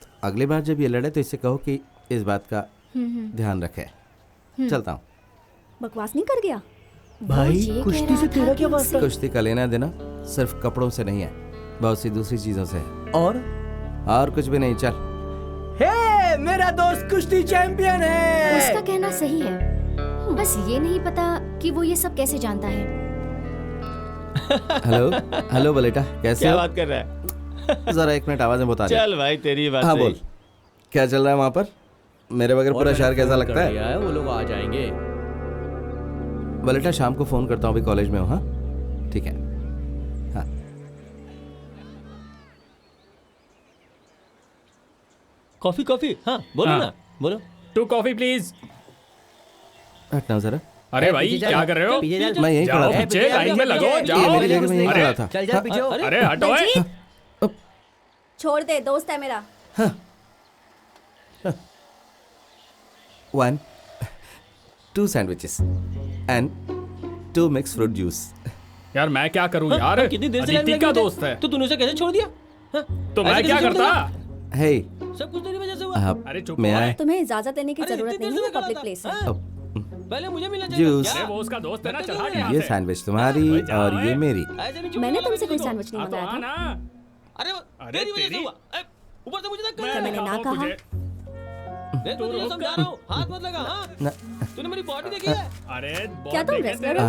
तो अगली बार जब ये लड़े तो इसे कहो कि इस बात का ध्यान रखे। चलता हूँ। बकवास नहीं कर गया? भाई ये कुश्ती कह से रहा तेरा था क्या कि वास्ता? कुश्ती का लेना देना सिर्फ कपड़ों से नहीं है, बहुत सी दूसरी चीज़ों से है। और कुछ भी नहीं। चल। हे, मेरा दोस्त कुश्ती चैंपियन है। उसका कहना सही है, बस ये नहीं पता कि वो ये सब कैसे जानता है। हेलो हेलो बलेटा, कैसे क्या हो? बात कर रहा है? जरा एक मिनट आवाज में बता दे। चल भाई, तेरी बात हाँ सही। बोल, क्या चल रहा है वहाँ पर? मेरे बगैर पूरा शहर कैसा लगता है? वो लोग आ जाएंगे। बलेटा शाम को फोन करता हूँ, अभी कॉलेज में हूँ। हाँ ठीक है। हाँ कॉफी कॉफी। हाँ बोलो हाँ। ना, बोलो। 2 कॉफी प्लीज। हटना जरा। अरे भाई क्या कर रहे हो? मैं यहीं खड़ा जाओ था। पीछे, लाइन में लगो, ये जाओ। मेरी जगह में यहीं खड़ा था। चल जा पीछे हो। अरे हटो। बलजीत, छोड़ दे, दोस्त है मेरा। 1 2 sandwiches and 2 mixed fruit juice। यार मैं क्या करूं यार? हाँ, कितनी देर से लाइन अदिति में का लगे थे? दोस्त है तो तूने उसे कैसे छोड़ दिया? हाँ? तो मैं ऐसे क्या कैसे छोड़ करता? दिया? हे सब कुछ तेरी वजह से हुआ। आप अरे चुप मैं हो। आए। तुम्हें इजाजत देने की अरे जरूरत इतनी नहीं देर है, से पब्लिक खड़ा प्लेस था। है। हाँ, पहले मुझे मिलना चाहिए। जूस। अरे वो उसका दोस्त है ना, चला अरे, यहाँ ये से। सैंडविच तुम्हारी ओए, जाओ, और ये ओए। मेरी। ऐसे नहीं छोड़ने मैंने वाला तुमसे मैं कोई तुझको। सैंडविच नहीं हाँ, तो मंगाया आ था। ना। अरे अरे तेरी वजह से तेरी- हुआ। ऊपर से मुझे धक्का मैं क्या मैंने दिखाऊं ना कहा? तुझे। देख, मैं तुझे समझा रहा हूँ, हाथ मत लगा। हाँ? तूने मेरी बॉडी देखी है? अरे क्या तुम wrestler हो?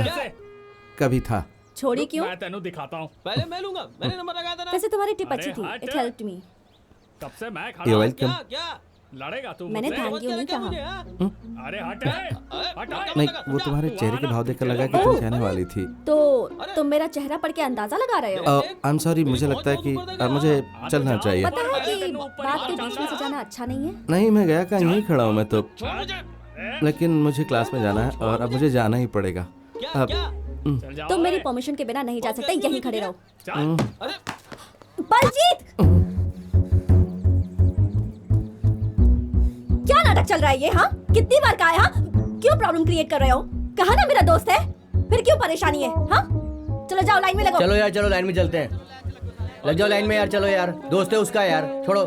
कभी था। छोड़ी क्यों? मैं तेनू दिखाता हूँ। पहले मैं लूंगा, मैंने नंबर लगाया था ना। वैसे तुम्हारी टिप अरे अच्छी थी। हट। It helped me. तब से मैं You're खड़ा हूँ। welcome। क्या क्या लड़ेगा तू मैंने मुझसे? थैंक यू नहीं कहा। अरे हट हट नहीं, वो तुम्हारे चेहरे के भाव देखकर लगा कि तुम कहने वाली थी। तो तुम मेरा चेहरा पढ़ के अंदाजा लगा रहे हो? आई एम सॉरी, मुझे लगता है कि मुझे चलना चाहिए। पता है कि बात के बीच में से जाना अच्छा नहीं है। नहीं, मैं गया कहाँ, यहीं खड़ा हूँ मैं तो। लेकिन मुझे क्लास में जाना है और अब मुझे जाना ही पड़ेगा। अब तुम मेरी परमिशन के बिना नहीं जा सकते, यहीं खड़े रहो। बलजीत, क्या नाटक चल रहा है ये? हाँ, कितनी बार कहा है? हाँ, क्यों प्रॉब्लम क्रिएट कर रहे हो? कहा ना मेरा दोस्त है, फिर क्यों परेशानी है? हाँ, चलो जाओ लाइन में लगो। चलो यार, चलो लाइन में चलते हैं। लग जाओ लाइन में यार, चलो यार, दोस्त है उसका यार, छोड़ो।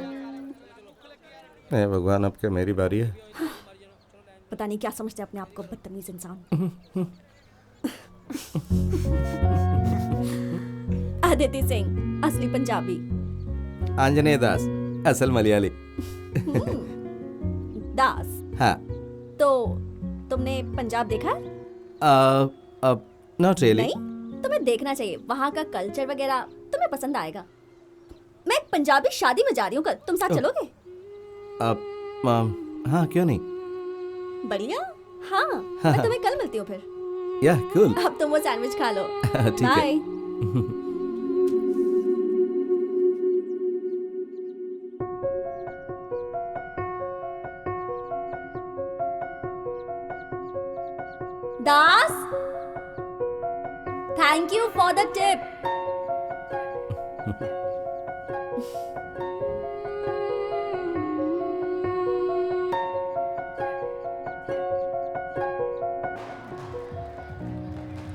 हे भगवान, अब क्या मेरी बारी है? पता नहीं क्या समझते अपने आप को, बदतमीज इंसान। आदिति सिंह, असली पंजाबी। आंजनेय दास, असल मलयाली। दास। हाँ। तो तुमने पंजाब देखा है? Not really. नहीं, तुम्हें देखना चाहिए। वहाँ का कल्चर वगैरह तुम्हें पसंद आएगा। मैं एक पंजाबी शादी में जा रही हूँ कल, तुम साथ चलोगे? हाँ, क्यों नहीं। बढ़िया। हाँ, मैं तुम्हें कल मिलती हूँ फिर। या कूल। अब तुम वो सैंडविच खा लो। ठीक है। Bye. Das, thank you for the tip.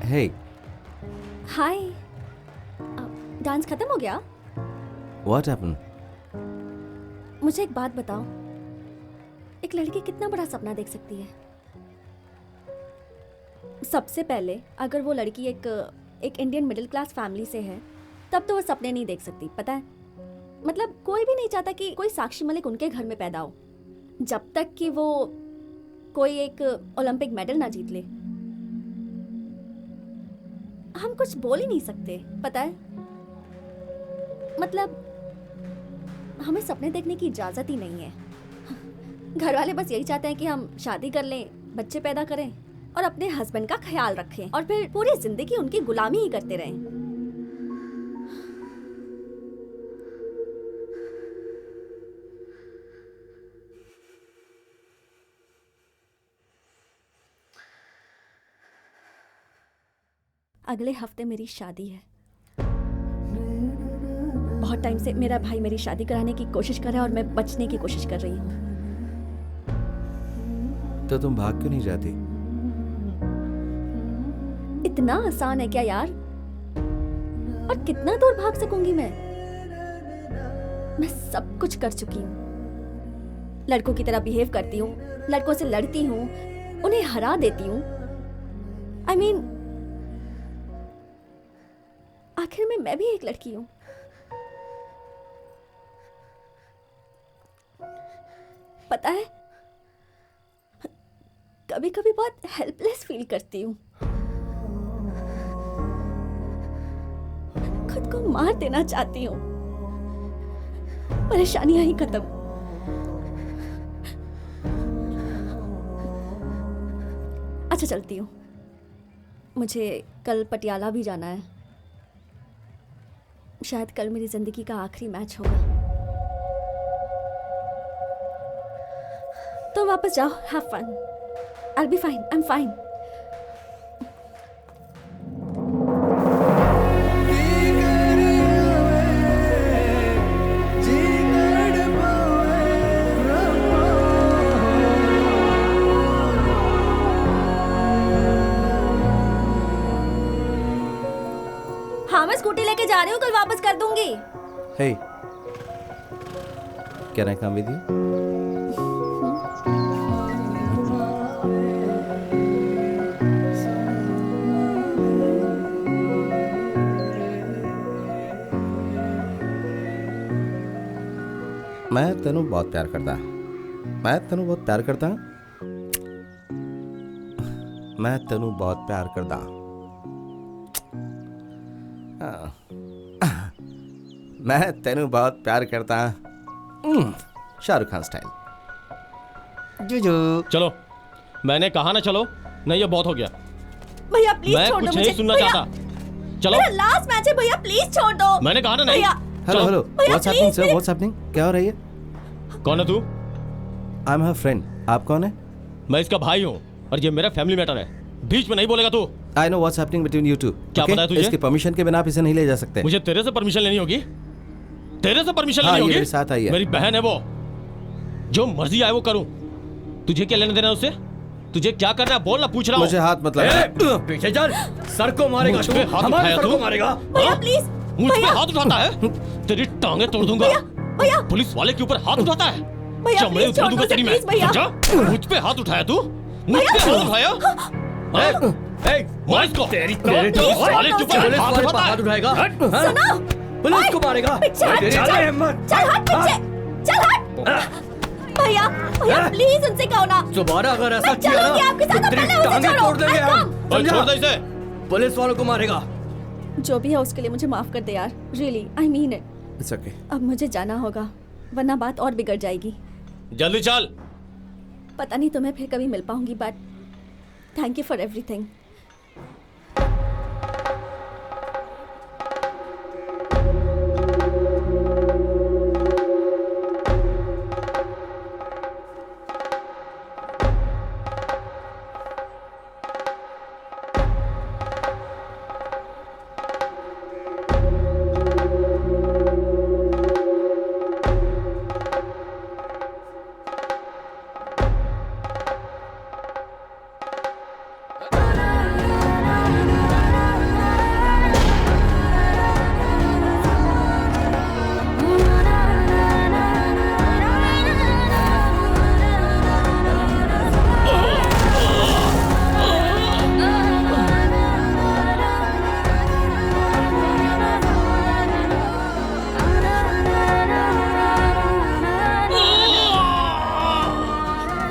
Hey. Hi. Dance खत्म हो गया? What happened? मुझे एक बात बताओ, एक लड़की कितना बड़ा सपना देख सकती है? सबसे पहले अगर वो लड़की एक इंडियन मिडिल क्लास फैमिली से है, तब तो वो सपने नहीं देख सकती, पता है? मतलब कोई भी नहीं चाहता कि कोई साक्षी मलिक उनके घर में पैदा हो, जब तक कि वो कोई एक ओलंपिक मेडल ना जीत ले। हम कुछ बोल ही नहीं सकते, पता है? मतलब हमें सपने देखने की इजाजत ही नहीं है। घर वाले बस यही चाहते हैं कि हम शादी कर लें, बच्चे पैदा करें और अपने हस्बैंड का ख्याल रखें और फिर पूरी जिंदगी उनकी गुलामी ही करते रहें। अगले हफ्ते मेरी शादी है। बहुत टाइम से मेरा भाई मेरी शादी कराने की कोशिश कर रहा है और मैं बचने की कोशिश कर रही हूँ। तो तुम भाग क्यों नहीं जाती? इतना आसान है क्या यार? और कितना दूर भाग सकूंगी मैं? मैं सब कुछ कर चुकी हूँ। लड़कों की तरह बिहेव करती हूँ, लड़कों से लड़ती हूँ, उन्हें हरा देती हूँ। I mean, आखिर में मैं भी एक लड़की हूँ। पता है, कभी कभी बहुत हेल्पलेस फील करती हूँ। खुद को मार देना चाहती हूँ। परेशानियां ही खत्म। अच्छा चलती हूँ, मुझे कल पटियाला भी जाना है। शायद कल मेरी जिंदगी का आखिरी मैच होगा। तो वापस जाओ, have fun. I'll be fine, I'm fine. हाँ, मैं स्कूटी लेके जा रही हूँ, कल वापस कर दूंगी। Hey, can I come with you? मैं तेनू बहुत प्यार करता। मैं तेनू बहुत प्यार करता। मैं तेनू बहुत प्यार करता। मैं तेनू बहुत प्यार करता। शाहरुख खान स्टाइल। जुजू। चलो, मैंने कहा ना चलो। नहीं, ये बहुत हो गया। भैया प्लीज मैं छोड़ दो कुछ मुझे। नहीं सुनना भैया, चाहता। चलो, मेरा लास्ट मैच है भैया, प्लीज छोड़ दो। मैंने कहा ना नहीं। भैया, हेलो हेलो, भैया, what's happening please, sir, please। What's happening? क्या हो रही है? कौन है तू? I am her friend. आप कौन है? मैं इसका भाई हूँ और ये मेरा फैमिली मैटर है। बीच में नहीं बोलेगा तू। I know what's happening between you two. क्या पता है तुझे? इसकी परमिशन के बिना आप इसे नहीं ले जा सकते। मुझे तेरे से परमिशन लेनी होगी। तेरे से परमिशन हाँ, लेनी ये होगी। मेरे साथ आई है। मेरी बहन है वो। जो मर्जी आए वो करूं। तुझे क्या लेना देना है उससे? तुझे क्या करना है बोल ना, पूछ रहा हूं। मुझे हाथ मत लगा। पीछे चल, सर को मारेगा मुझ तू, पे हाथ हमारे उठाया सर तू? को मारेगा। भैया प्लीज, मुझ पे भैया, हाथ उठाता है? तेरी टांगे तोड़ दूंगा। भैया, पुलिस वाले के ऊपर हाथ उठाता है? भैया, चमड़े please उतार दूंगा छोड़ दो तेरी उसे, मैं। please, भैया। समझा? मुझ पे हाथ उठाया तू? मुझ पे हाथ उठाया? मार इसको। तेरे पुलिस वाले के ऊपर पुलिस हाथ वाले उठाता हाथ है? उठाएगा। सुनो, पुलिस को मारेगा। पीछे हट, तेरी चल, जान हिम्मत। चल हट पीछे, चल हट। भैया, भैया प्लीज उनसे कहो ना। दोबारा अगर ऐसा मैं किया ना चलूंगी आपके साथ, तो तेरी पहले उसे टांगे छोड़ो। तोड़ देंगे I हम। come। ओए, छोड़ दे इसे। पुलिस वालों को मारेगा। जो भी है उसके लिए मुझे माफ कर दे यार, really I mean it. It's okay. अब मुझे जाना होगा वरना बात और बिगड़ जाएगी। जल्दी चल। पता नहीं तुम्हें फिर कभी मिल पाऊंगी, but thank you for everything.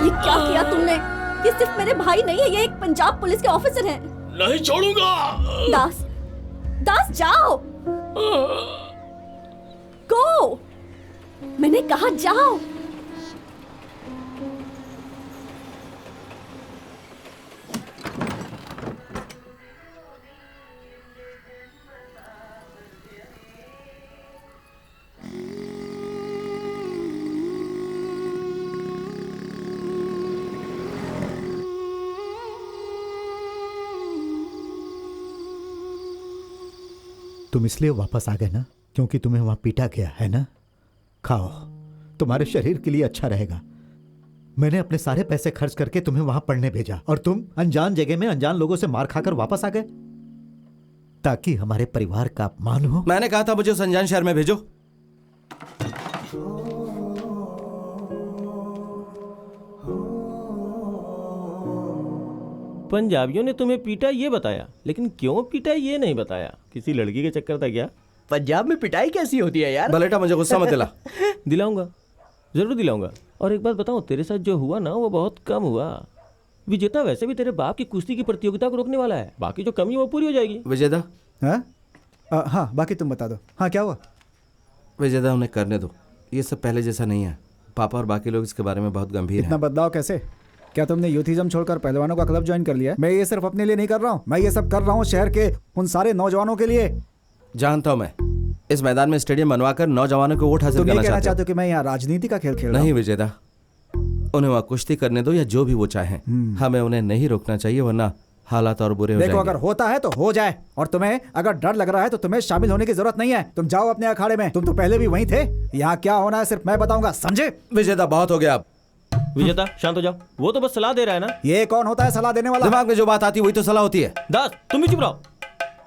ये क्या किया तुमने? ये सिर्फ मेरे भाई नहीं है, ये एक पंजाब पुलिस के ऑफिसर हैं। नहीं छोड़ूंगा। दास, दास जाओ। गो, मैंने कहा जाओ। तुम इसलिए वापस आ गए ना क्योंकि तुम्हें वहां पीटा गया है ना? खाओ, तुम्हारे शरीर के लिए अच्छा रहेगा। मैंने अपने सारे पैसे खर्च करके तुम्हें वहां पढ़ने भेजा और तुम अनजान जगह में अनजान लोगों से मार खाकर वापस आ गए ताकि हमारे परिवार का अपमान हो। मैंने कहा था मुझे उस अनजान शहर में भेजो। पंजाबियों ने तुम्हें पीटा ये बताया, लेकिन क्यों पीटा ये नहीं बताया। किसी लड़की के चक्कर था क्या? पंजाब में पिटाई कैसी होती है यार? बलेटा मुझे गुस्सा मत दिला। दिलाऊंगा, जरूर दिलाऊंगा। और एक बात बताऊं, तेरे साथ जो हुआ ना वो बहुत कम हुआ। विजेता वैसे भी तेरे बाप की कुश्ती की प्रतियोगिता को रोकने वाला है, बाकी जो कमी है वो पूरी हो जाएगी। विजेता। हाँ हाँ, बाकी तुम बता दो। हाँ, क्या हुआ? विजेता, उन्हें करने दो। ये सब पहले जैसा नहीं है। पापा और बाकी लोग इसके बारे में बहुत गंभीर इतना हैं। बदलाव कैसे? क्या तुमने यूथिज्म छोड़कर पहलवानों का क्लब ज्वाइन कर लिया है? मैं ये सिर्फ अपने लिए नहीं कर रहा हूँ, मैं ये सब कर रहा हूँ शहर के उन सारे नौजवानों के लिए। जानता हूँ मैं। इस मैदान में स्टेडियम बनवाकर नौजवानों को वोट हासिल तुम ये करना कहना चाहते चाहते हो कि मैं यहाँ राजनीति का खेल खेल रहा नहीं हूँ? विजेता, उन्हें वहाँ कुश्ती करने दो या जो भी वो चाहें। हमें उन्हें नहीं रोकना चाहिए, वरना हालात और बुरे हो देखो, जाएंगे। अगर होता है तो हो जाए, और तुम्हें अगर डर लग रहा है तो तुम्हें शामिल होने की जरूरत नहीं है। तुम जाओ अपने अखाड़े में, तुम तो पहले भी वहीं थे। यहाँ क्या होना है सिर्फ मैं बताऊंगा, समझे? विजेता, बहुत हो गया अब। विजेता शांत हो जाओ, वो तो बस सलाह दे रहा है ना। ये कौन होता है सलाह देने वाला? दिमाग में जो बात आती है वही तो सलाह होती है। दास तुम भी चुप रहो।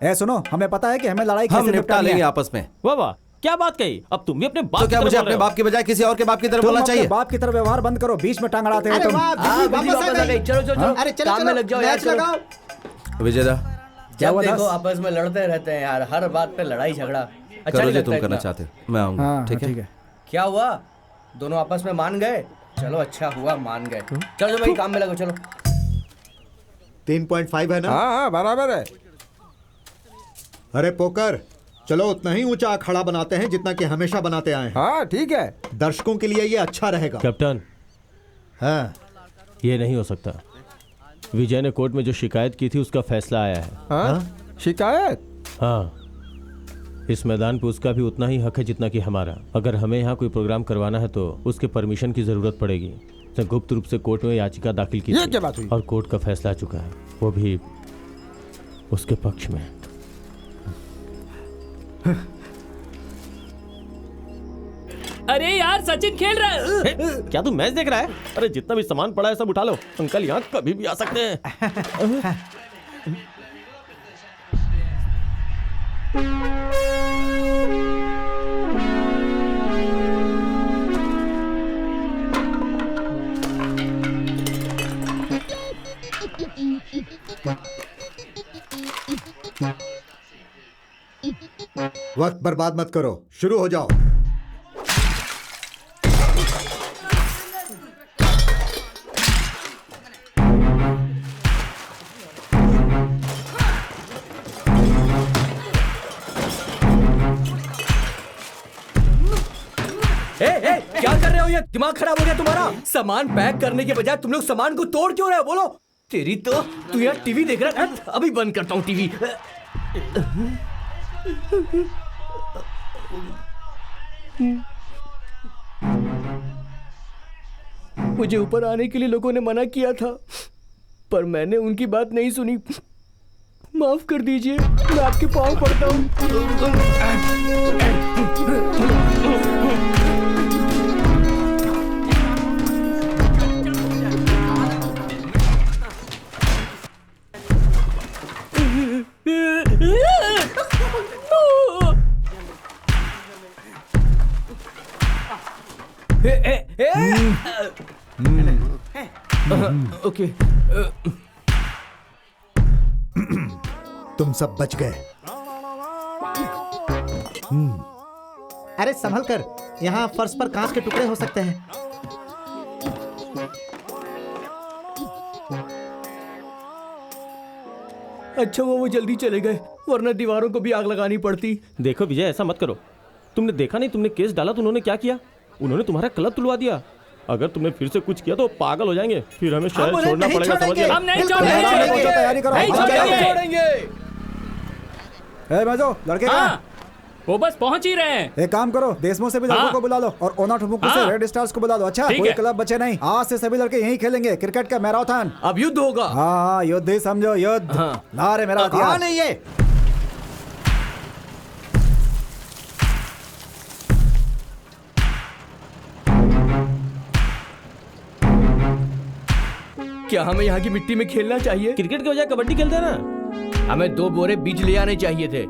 ए सुनो, हमें पता है कि हमें लड़ाई हम कैसे निपटा निपटानी लेंगे है। आपस में। वाह वाह, क्या बात कही। अब तुम भी अपने बाप तो की क्या तरफ मुझे बोल अपने रहे हो? बाप की बजाय किसी और के बाप की तरफ तुम बोलना अपने चाहिए? बाप की तरह व्यवहार बंद करो, बीच में टांग अड़ाते हो तुम। वापस आ गई। चलो चलो चलो, काम में लग जाओ यार। चलो। विजेता, जब हुआ देखो दास? आपस में लड़ते रहते हैं यार, हर बात पे लड़ाई झगड़ा। अच्छा करो नहीं जो लगता तुम करना इतना। चाहते हो। मैं आऊंगा। हाँ, ठीक ठीक है। है। क्या हुआ? दोनों आपस में मान गए? चलो अच्छा हुआ मान गए। चलो भाई काम में लगो, चलो। 3.5 है ना? हाँ हाँ बराबर है। अरे पोकर, चलो उतना ही ऊंचा अखाड़ा बनाते हैं जितना कि हमेशा बनाते आए हैं। हाँ ठीक है। दर्शकों के लिए ये अच्छा रहेगा। कैप्टन, हाँ, ये नहीं हो सकता। विजय ने कोर्ट में जो शिकायत की थी उसका फैसला आया है। हाँ? शिकायत? हाँ, इस मैदान पे उसका भी उतना ही हक है जितना कि हमारा। अगर हमें यहाँ कोई प्रोग्राम करवाना है तो उसके परमिशन की जरूरत पड़ेगी। उसने गुप्त रूप से कोर्ट में याचिका दाखिल की ये थी क्या बात हुई? और कोर्ट का फैसला आ चुका है, वो भी उसके पक्ष में। अरे यार सचिन खेल रहा है। क्या तू मैच देख रहा है? अरे जितना भी सामान पड़ा है सब उठा लो, अंकल यहाँ कभी भी आ सकते हैं। वक्त बर्बाद मत करो, शुरू हो जाओ। क्या कर रहे हो? ये दिमाग खराब हो गया तुम्हारा? सामान पैक करने के बजाय तुम लोग सामान को तोड़ क्यों रहे हो? बोलो। तेरी तो तू यार टीवी देख रहा है? अभी बंद करता हूँ टीवी। मुझे ऊपर आने के लिए लोगों ने मना किया था, पर मैंने उनकी बात नहीं सुनी। माफ कर दीजिए, मैं आपके पाँव पड़ता हूँ। ओके, तुम सब बच गए। अरे संभल कर, यहाँ फर्श पर कांच के टुकड़े हो सकते हैं। अच्छा वो जल्दी चले गए, वरना दीवारों को भी आग लगानी पड़ती। देखो विजय, ऐसा मत करो। तुमने देखा नहीं, तुमने केस डाला तो उन्होंने क्या किया? उन्होंने तुम्हारा क्लब तुलवा दिया। अगर तुमने फिर से कुछ किया तो पागल हो जाएंगे, फिर हमें शहर छोड़ना पड़ेगा, समझ गए? हम नहीं छोड़ेंगे। तैयारी करो, नहीं छोड़ेंगे। ए मजो, लड़के हाँ, कहाँ? वो बस पहुंच ही रहे हैं। एक काम करो, देशमो से भी लड़कों हाँ। को बुला लो और ओना ठुमुकू से हाँ। रेड स्टार्स को बुला लो। अच्छा, ठीक कोई है। क्लब बचे नहीं। आज से सभी लड़के यहीं खेलेंगे, क्रिकेट का मैराथन। अब युद्ध होगा। हाँ, युद्ध ही समझो, युद्ध। हाँ। ला रे मेरा हथियार। कौन है ये? क्या हमें यहाँ की मिट्टी में खेलना चाहिए? क्रिकेट के बजाय कबड्डी खेलते हैं ना। हमें 2 बोरे बीज ले आने चाहिए थे।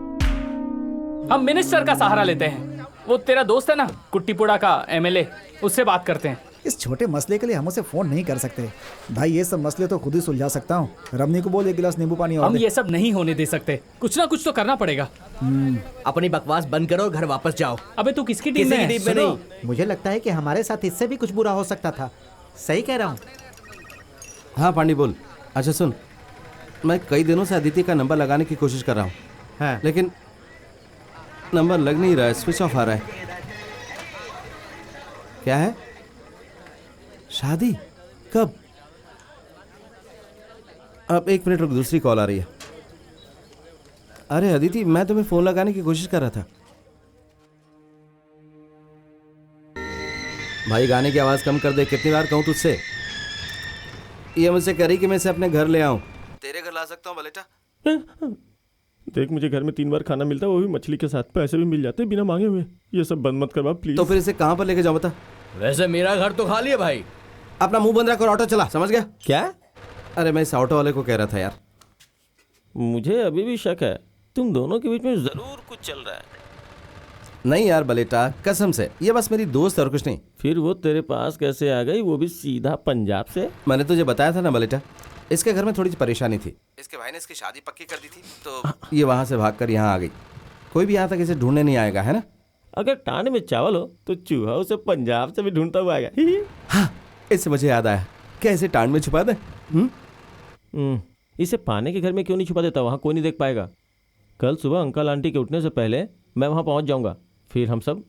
हम मिनिस्टर का सहारा लेते हैं। वो तेरा दोस्त है ना, कुट्टीपुड़ा का एमएलए, उससे बात करते हैं। इस छोटे मसले के लिए हम उसे फोन नहीं कर सकते भाई। ये सब मसले तो खुद ही सुलझा सकता हूँ। रमनी को बोल 1 गिलास नींबू पानी और हम दे। ये सब नहीं होने दे सकते। कुछ ना कुछ तो करना पड़ेगा। अपनी बकवास बंद करो और घर वापस जाओ। अबे तू किसकी टीम किसी में की है? टीम में नहीं। मुझे लगता है कि हमारे साथ इससे भी कुछ बुरा हो सकता था। सही कह रहा हूँ। हाँ पांडी बोल। अच्छा सुन, मैं कई दिनों से अदिति का नंबर लगाने की कोशिश कर रहा हूँ, हाँ। लेकिन नंबर लग नहीं रहा है, स्विच ऑफ आ रहा है। क्या है? शादी कब? अब 1 मिनट रुक, दूसरी कॉल आ रही है। अरे अदिति, मैं तुम्हें फोन लगाने की कोशिश कर रहा था। भाई गाने की आवाज कम कर दे, कितनी बार कहूँ तुझसे? ये मुझसे करी कि मैं इसे अपने घर ले आऊं। तेरे घर ला सकता हूँ बलेटा? देख, मुझे घर में 3 बार खाना मिलता है, वो भी मछली के साथ। पैसे भी मिल जाते हैं बिना मांगे हुए। ये सब बंद मत करवा प्लीज। तो फिर इसे कहाँ पर लेके जाऊँ बता? वैसे मेरा घर तो खाली है भाई। अपना मुंह बंद रखकर ऑटो चला, समझ गया? क्या? अरे मैं इस ऑटो वाले को कह रहा था यार। मुझे अभी भी शक है, तुम दोनों के बीच में जरूर कुछ चल रहा है। नहीं यार बलेटा, कसम से, ये बस मेरी दोस्त है और कुछ नहीं। फिर वो तेरे पास कैसे आ गई, वो भी सीधा पंजाब से? मैंने तुझे बताया था ना बलेटा, इसके घर में थोड़ी सी परेशानी थी। इसके भाई ने इसकी शादी पक्की कर दी थी, तो ये वहां से भागकर यहाँ आ गई। कोई भी यहाँ तक इसे ढूंढने नहीं आएगा, है ना? अगर टांड में चावल हो तो चूहा उसे पंजाब से भी ढूंढता हुआ आएगा। हाँ, इससे मुझे याद आया, क्या इसे टांड में छुपा दे? इसे पाने के घर में क्यों नहीं छुपा देता? वहाँ कोई नहीं देख पाएगा। कल सुबह अंकल आंटी के उठने से पहले मैं वहाँ पहुँच जाऊँगा, फिर हम सब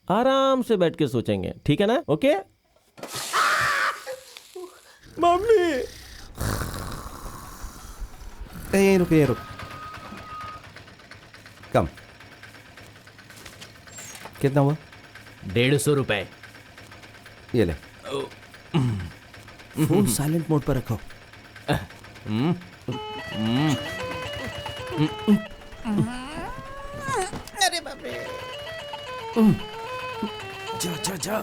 आराम से बैठ के सोचेंगे, ठीक है ना? ओके? मम्मी यहीं रुक, यहीं रुक। कम। कितना हुआ? 150 रुपए। ये ले। फोन साइलेंट मोड पर रखो। अरे बाप रे। जा जा जा।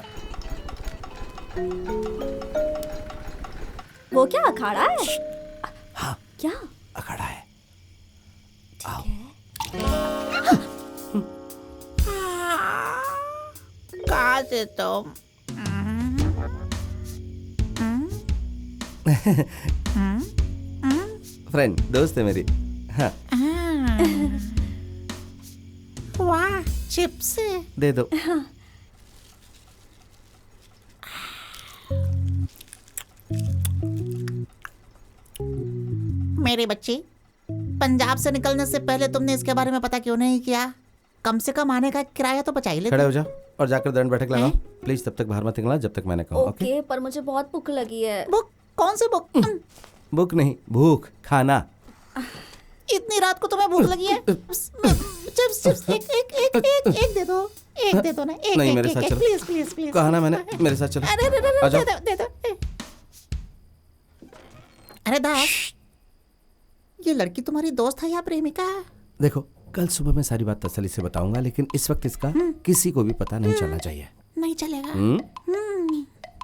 वो क्या अखाड़ा है? हाँ क्या अखाड़ा है। आओ। कहाँ से तुम? फ्रेंड, दोस्त है मेरी। हाँ वाह, चिप्स। दे दो। मेरे बच्चे, पंजाब से निकलने से पहले तुमने इसके बारे में पता क्यों नहीं किया? कम से कम आने का किराया तो बचा ही लेते। खड़े हो जा और जाकर दंड बैठक लगाओ। प्लीज तब तक बाहर मत निकलना जब तक मैंने कहा। ओके, पर मुझे बहुत भूख लगी है। बुक? कौन सी बुक? भूख नहीं, भूख, खाना। इतनी रात को तुम्हें भूख लगी है? चिप्स चिप्स एक दे दो, एक दे दो ना। एक नहीं, एक, मेरे एक, साथ एक, चलो। Please please please. कहा ना मैंने, मेरे साथ चलो। अरे आ जाओ। दे दो। अरे दास, ये लड़की तुम्हारी दोस्त है या प्रेमिका? देखो, कल सुबह मैं सारी बात तसल्ली से बताऊंगा, लेकिन इस वक्त इसका किसी को भी पता नहीं चलना चाहिए। नहीं चलेगा।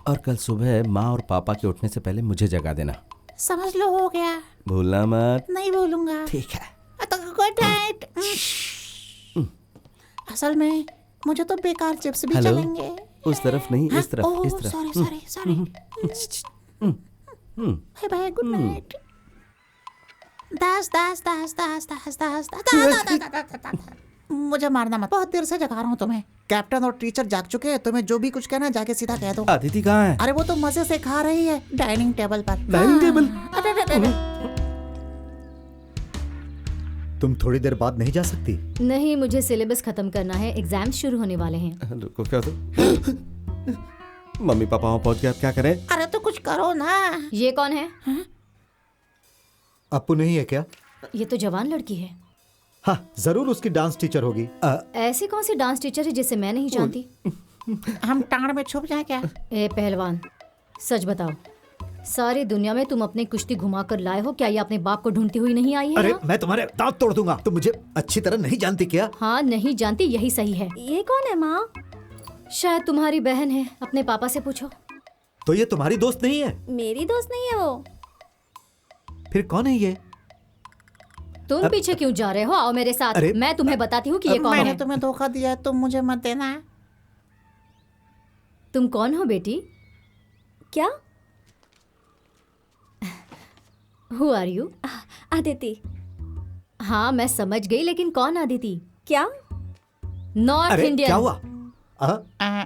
और कल सुबह माँ और पापा के उठने से पहले मुझे जगा देना। समझ लो, हो गया। भूलना मत। नहीं भूलूंगा। ठीक है। तो गुड नाइट। असल में मुझे तो बेकार चिप्स भी हेलो? चलेंगे। उस तरफ नहीं, इस तरफ, इस तरफ। Sorry. Bye bye, good night. Das. मुझे मारना मत, बहुत देर से जगा रहा हूँ तुम्हें। कैप्टन और टीचर जाग चुके हैं, तुम्हें जो भी कुछ कहना जाके सीधा कह दो। अदिति कहाँ है? अरे वो तो मजे से खा रही है डाइनिंग टेबल पर। Dining table? अरे। तुम थोड़ी देर बाद नहीं जा सकती? नहीं, मुझे सिलेबस खत्म करना है, एग्जाम शुरू होने वाले हैं। रुको, क्या तो मम्मी पापा वहाँ पहुँच गए, अब क्या करें? अरे तो कुछ करो ना। ये कौन है? अप्पू नहीं है क्या? ये तो जवान लड़की है। हाँ, जरूर उसकी डांस टीचर होगी। ऐसी कौन सी डांस टीचर है जिसे मैं नहीं जानती? हम टांड में छुप जाए क्या? ए पहलवान, सच बताओ, सारी दुनिया में तुम अपनी कुश्ती घुमा कर लाए हो, क्या ये अपने बाप को ढूंढती हुई नहीं आई है? अरे मैं तुम्हारे दांत तोड़ दूंगा। तुम मुझे अच्छी तरह नहीं जानती क्या? हाँ, नहीं जानती, यही सही है। ये कौन है माँ? शायद तुम्हारी बहन है, अपने पापा से पूछो। तो ये तुम्हारी दोस्त नहीं है? मेरी दोस्त नहीं है वो। फिर कौन है ये? तुम पीछे क्यों जा रहे हो? आओ मेरे साथ, मैं तुम्हें बताती हूँ कि ये कौन मैंने है। तुम्हें धोखा दिया है, तुम मुझे मत देना। तुम कौन हो बेटी? क्या? Who are you? अदिति। हाँ, मैं समझ गई, लेकिन कौन अदिति? क्या? नॉर्थ अरे इंडियन। क्या हुआ?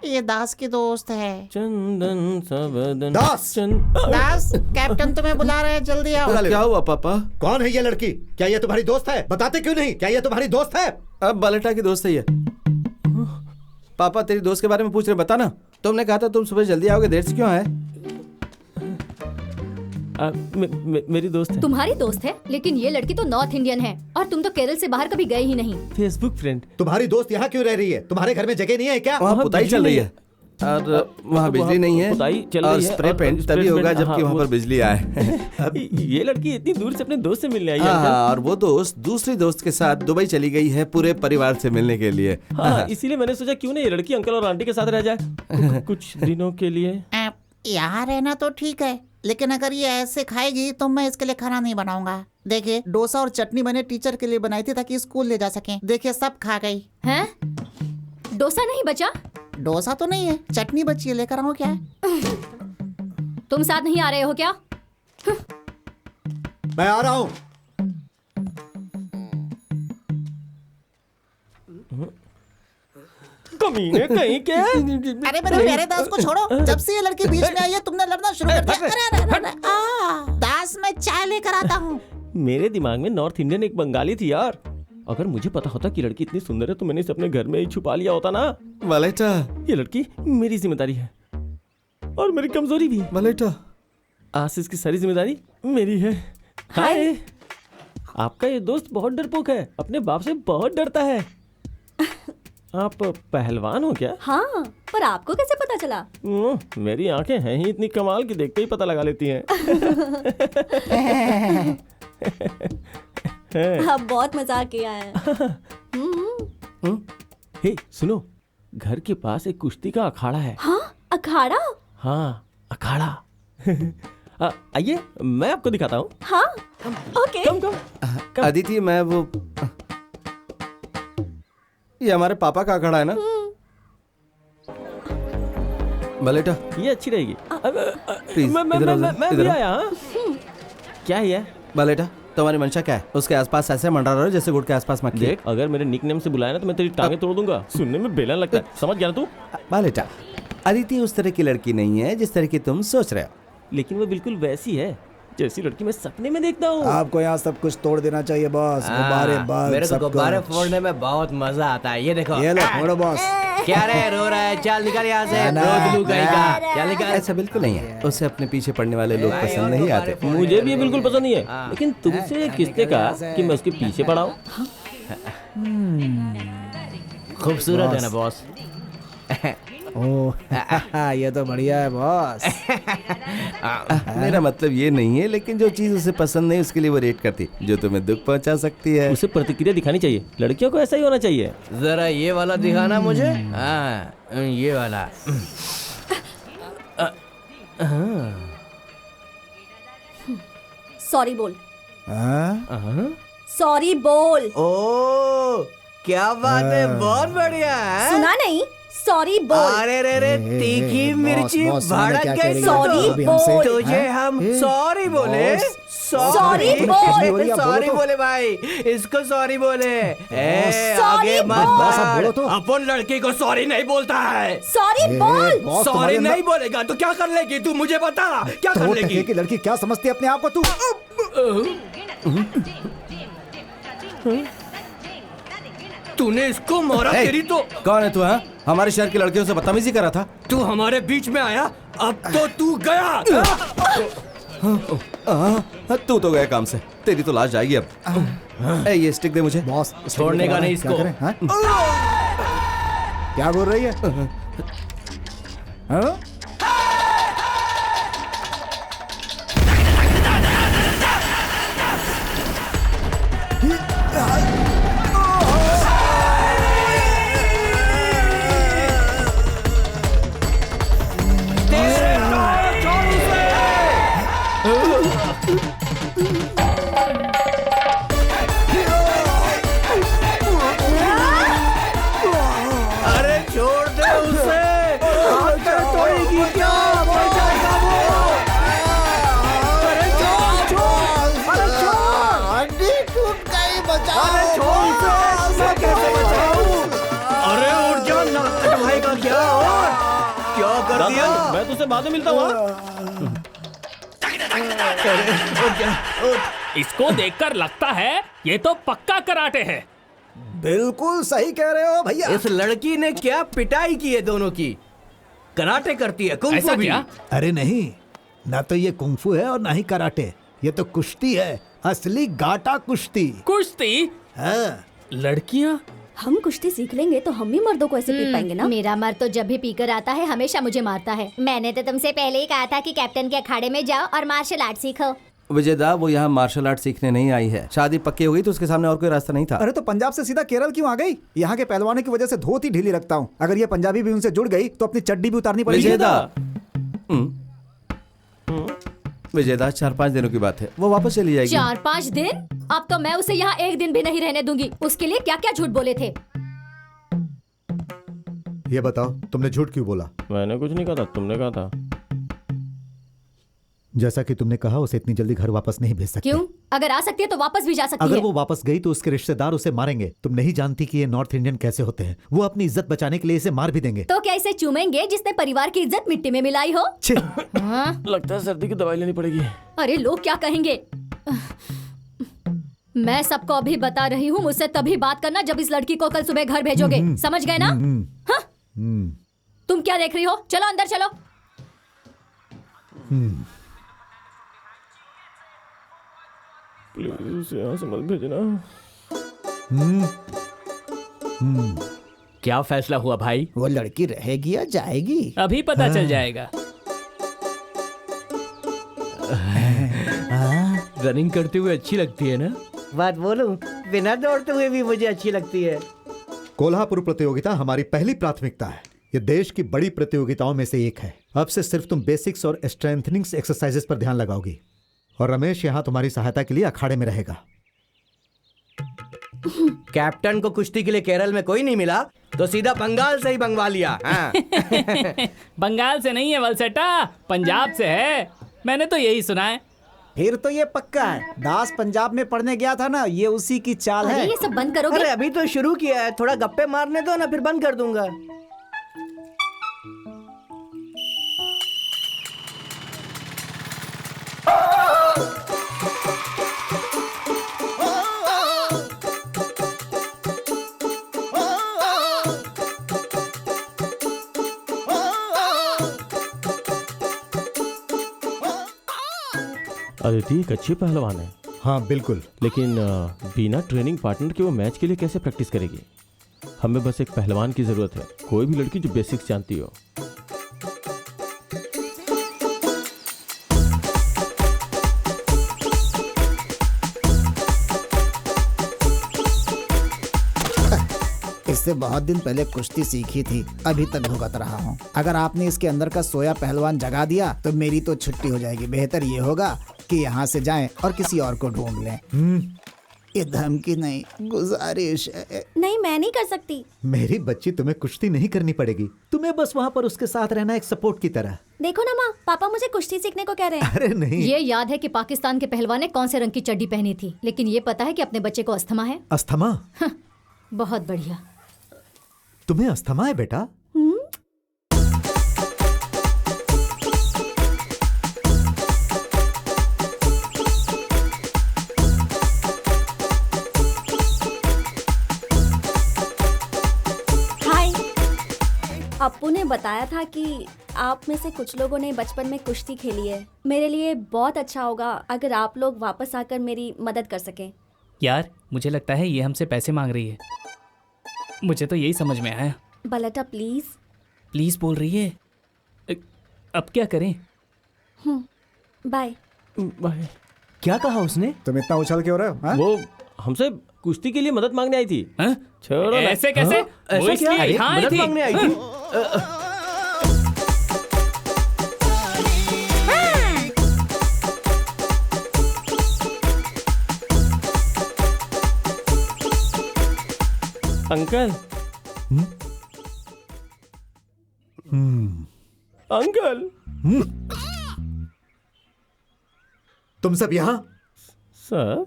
ये दास की दोस्त है। चंदन सबदन। दास! दास, कैप्टन तुम्हें बुला रहे हैं, जल्दी आओ। क्या हुआ पापा? कौन है ये लड़की? क्या ये तुम्हारी दोस्त है? बताते क्यों नहीं? क्या ये तुम्हारी दोस्त है? अब बलेटा की दोस्त है ये। पापा तेरी दोस्त के बारे में पूछ रहे, बता ना। तुमने कहा था तुम सुबह जल्दी आओगे, देर से क्यों आए? मेरी दोस्त है। तुम्हारी दोस्त है? लेकिन ये लड़की तो नॉर्थ इंडियन है, और तुम तो केरल से बाहर कभी गए ही नहीं। Facebook friend. तुम्हारी दोस्त यहाँ क्यों रह रही है? तुम्हारे घर में जगह नहीं है क्या? वहाँ पुताई चल रही है और वहाँ बिजली नहीं है, पुताई चल और रही है, स्प्रे और पेंट स्प्रे तभी पेंट, होगा जबकि हाँ, वहाँ वो- पर बिजली आए। ये लड़की इतनी दूर से अपने दोस्त से मिलने आई है। हाँ, और वो दोस्त दूसरी दोस्त के साथ दुबई चली गई है पूरे परिवार से मिलने के लिए। हाँ, इसीलिए मैंने सोचा क्यों नहीं ये लड़की अंकल और आंटी के साथ रह जाए कुछ दिनों के लिए। यहाँ रहना तो ठीक है, लेकिन अगर ये ऐसे खाएगी तो मैं इसके लिए खाना नहीं बनाऊंगा। देखिए, डोसा और चटनी मैंने टीचर के लिए बनाई थी ताकि स्कूल ले जा सकें। देखिए, सब खा गई। हैं? डोसा नहीं बचा? डोसा तो नहीं है, चटनी बची है, लेकर आओ क्या? तुम साथ नहीं आ रहे हो क्या? मैं आ रहा हूँ। कमीने कहीं के। अरे मेरे प्यारे दास को छोड़ो, जब से ये लड़की बीच में आई है तुमने लड़ना शुरू कर दिया। अरे, दास, मैं चाय लेकर आता हूँ। मेरे दिमाग में नॉर्थ इंडियन एक बंगाली थी यार। अगर मुझे पता होता कि लड़की इतनी सुंदर है तो मैंने इसे अपने घर में ही छुपा लिया होता ना। बलेटा, ये लड़की मेरी जिम्मेदारी है और मेरी कमजोरी भी। बलेटा, आशीष की सारी जिम्मेदारी मेरी है। हाय। आपका ये दोस्त बहुत डरपोक है, अपने बाप से बहुत डरता है। आप पहलवान हो क्या? हाँ, पर आपको कैसे पता चला? मेरी आंखें हैं ही इतनी कमाल की, देखते ही पता लगा लेती हैं। आप बहुत मजाक किया है। हे सुनो, घर के पास एक कुश्ती का अखाड़ा है। हाँ, अखाड़ा? हाँ, अखाड़ा। आइए, मैं आपको दिखाता हूँ। हाँ, ओके। कम। अदिति, मैं वो ये हमारे पापा का अखाड़ा है ना? बलेटा, ये अच्छी रहेगी। प्लीज मैं भी आया। क्या है ये? बलेटा, तुम्हारी मंशा क्या है? उसके आसपास ऐसे मंडरा रहे हो जैसे गुड़ के आसपास मक्खी। देख, अगर मेरे निकनेम से बुलाया ना तो मैं तेरी टांगे तोड़ दूंगा। सुनने में बेलन लगता है, समझ गया ना तू? बलेटा, अदिति उस तरह की लड़की नहीं है जिस तरह की तुम सोच रहे हो। लेकिन वो बिल्कुल वैसी है जैसी लड़की मैं सपने में देखता हूँ। आपको यहाँ सब कुछ तोड़ देना चाहिए बॉस। गुब्बारे, बल्ब, मेरे को सब गुब्बारे कुछ। फोड़ने में बहुत मजा आता है। ये देखो। ये लो, फोड़ो बॉस। क्या रे, रो रहा है? चल निकल यहाँ से। रोज कहीं का। चल निकल। ऐसा बिल्कुल नहीं है, उसे अपने पीछे पड़ने वाले लोग पसंद नहीं आते। मुझे भी ये बिल्कुल पसंद नहीं है, लेकिन तुमसे किसने कहा कि मैं उसके पीछे पड़ा हूँ? खूबसूरत है ना बॉस? ओह, ये तो बढ़िया है बॉस। मेरा मतलब ये नहीं है, लेकिन जो चीज उसे पसंद नहीं उसके लिए वो रेट करती, जो तुम्हें दुख पहुंचा सकती है। उसे प्रतिक्रिया दिखानी चाहिए। लड़कियों को ऐसा ही होना चाहिए। जरा ये वाला दिखाना मुझे। हाँ, ये वाला। सॉरी बोल। हाँ? सॉरी बोल। ओ, क्या बात है, बहुत बढ़िया है। सुना नहीं? सॉरी बोल। अरे रे रे, तीखी मिर्ची भड़क गई। सॉरी बोल। तुझे हम सॉरी बोले। सॉरी बोल। सॉरी बोले भाई, इसको सॉरी बोले। सॉरी आगे मत बॉस, आप बोलो तो। अपन लड़की को सॉरी नहीं बोलता है। सॉरी बोल। बॉस, सॉरी तुम्हारे नहीं बोलेगा तो क्या कर लेगी तू? मुझे बता, क्या कर लेगी? की लड़की क्या समझती है अपने आप को तू? तूने इसको मारा। तेरी तो कौन है तू? हाँ, हमारे शहर की लड़कियों से बदतमीजी कर रहा था। तू हमारे बीच में आया, अब तो तू गया। तू तो गया काम से, तेरी तो लाश जाएगी अब। ये स्टिक दे मुझे। बॉस, छोड़ने का नहीं इसको। क्या बोल रही है? हाँ? अरे छोड़ दे उसे। तोड़ेगी क्या? मर जाएगा वो। अरे छोड़ छोड़। अरे छोड़। हड्डी टूट गई, बचाओ। अरे छोड़ उसे। मैं कैसे बचाऊं? अरे उठ जा, नाक कटवाएगा क्या? और क्या कर दिया? मैं तुझसे बाद में मिलता हूँ। इसको देखकर लगता है ये तो पक्का कराटे है। बिल्कुल सही कह रहे हो भैया। इस लड़की ने क्या पिटाई की है दोनों की। कराटे करती है, कुंग ऐसा फू भी। क्या? अरे नहीं, ना तो ये कुंफू है और ना ही कराटे। ये तो कुश्ती है, असली गाटा कुश्ती। कुश्ती? हाँ। लड़कियां? हम कुश्ती सीख लेंगे तो हम भी मर्दों को ऐसे पीट पाएंगे ना। मेरा मर्द तो जब भी पीकर आता है हमेशा मुझे मारता है। मैंने तो तुमसे पहले ही कहा था कि कैप्टन के अखाड़े में जाओ और मार्शल आर्ट सीखो। विजयदा, वो यहाँ मार्शल आर्ट सीखने नहीं आई है। शादी पक्की हो गई तो उसके सामने और कोई रास्ता नहीं था। अरे तो पंजाब से सीधा केरल क्यों आ गई? यहाँ के पहलवानों की वजह से धोती ढीली रखता हूँ। अगर ये पंजाबी भी उनसे जुड़ गई तो अपनी चड्डी भी उतारनी पड़ेगी। विजयदा, विजयदा, 4-5 दिनों की बात है, वो वापस चली जाएगी। 4-5 दिन? अब तो मैं उसे यहाँ एक दिन भी नहीं रहने दूंगी। उसके लिए क्या क्या झूठ बोले थे? ये बताओ, तुमने झूठ क्यों बोला? मैंने कुछ नहीं कहा था, तुमने कहा था। जैसा कि तुमने कहा, उसे इतनी जल्दी घर वापस नहीं भेज सकते। क्यों? अगर आ सकती है तो वापस भी जा सकती अगर है। वो वापस गई तो उसके रिश्तेदार उसे मारेंगे। तुम नहीं जानती कि ये नॉर्थ इंडियन कैसे होते हैं। वो अपनी इज्जत बचाने के लिए इसे मार भी देंगे। तो क्या इसे चूमेंगे जिसने परिवार की इज्जत मिट्टी में मिलाई हो? हाँ? लगता है सर्दी की दवाई लेनी पड़ेगी। अरे लोग क्या कहेंगे? मैं सबको अभी बता रही हूँ, मुझसे तभी बात करना जब इस लड़की को कल सुबह घर भेजोगे। समझ गए ना? हाँ? तुम क्या देख रही हो? चलो अंदर चलो। प्लीज यहाँ से मत भेजना। क्या फैसला हुआ भाई? वो लड़की रहेगी या जाएगी? अभी पता चल जाएगा। रनिंग करते हुए अच्छी लगती है ना? बात बोलूं, बिना दौड़ते हुए भी मुझे अच्छी लगती है। कोल्हापुर प्रतियोगिता हमारी पहली प्राथमिकता है। ये देश की बड़ी प्रतियोगिताओं में से एक है। अब से सिर्फ तुम बेसिक्स और स्ट्रेंथनिंग एक्सरसाइजेस पर ध्यान लगाओगी और रमेश यहाँ तुम्हारी सहायता के लिए अखाड़े में रहेगा। कैप्टन को कुश्ती के लिए केरल में कोई नहीं मिला तो सीधा बंगाल से ही मंगवा लिया। हाँ। बंगाल से नहीं है वलसेटा, पंजाब से है। मैंने तो यही सुना है। फिर तो ये पक्का है, दास पंजाब में पढ़ने गया था ना, ये उसी की चाल अरे है। ये सब बंद करोगे? अरे अभी तो शुरू किया है, थोड़ा गप्पे मारने दो ना, फिर बंद कर दूंगा। अदिति एक अच्छी पहलवान है। हाँ बिल्कुल, लेकिन बिना ट्रेनिंग पार्टनर के वो मैच के लिए कैसे प्रैक्टिस करेगी? हमें बस एक पहलवान की जरूरत है, कोई भी लड़की जो बेसिक्स जानती हो। इससे बहुत दिन पहले कुश्ती सीखी थी, अभी तक भुगत रहा हूँ। अगर आपने इसके अंदर का सोया पहलवान जगा दिया तो मेरी तो छुट्टी हो जाएगी। बेहतर ये होगा कि यहाँ से जाएं और किसी और को ढूंढ लें। ये धमकी नहीं, गुजारिश है। नहीं, मैं नहीं कर सकती। मेरी बच्ची, तुम्हें कुश्ती नहीं करनी पड़ेगी। तुम्हें बस वहाँ पर उसके साथ रहना, एक सपोर्ट की तरह। देखो ना माँ, पापा मुझे कुश्ती सीखने को कह रहे हैं। अरे नहीं। ये याद है कि पाकिस्तान के पहलवान ने कौन से रंग की चड्डी पहनी थी, लेकिन ये पता है कि अपने बच्चे को अस्थमा है। अस्थमा? बहुत बढ़िया। तुम्हें अस्थमा है बेटा? हाय। अप्पू ने बताया था कि आप में से कुछ लोगों ने बचपन में कुश्ती खेली है। मेरे लिए बहुत अच्छा होगा अगर आप लोग वापस आकर मेरी मदद कर सकें। यार मुझे लगता है ये हमसे पैसे मांग रही है। मुझे तो यही समझ में आया। बलटा प्लीज। प्लीज बोल रही है। अब क्या करें? बाय। बाय। क्या कहा उसने? तुम इतना उछल क्यों रहे हो? हाँ? वो हमसे कुश्ती के लिए मदद मांगने आई थी। हाँ? छोड़ो ना। ऐसे कैसे? वो ऐसा क्या? इसलिए यहाँ आई मदद थी। मांगने आई थी? अंकल। अंकल। तुम सब यहाँ? सर।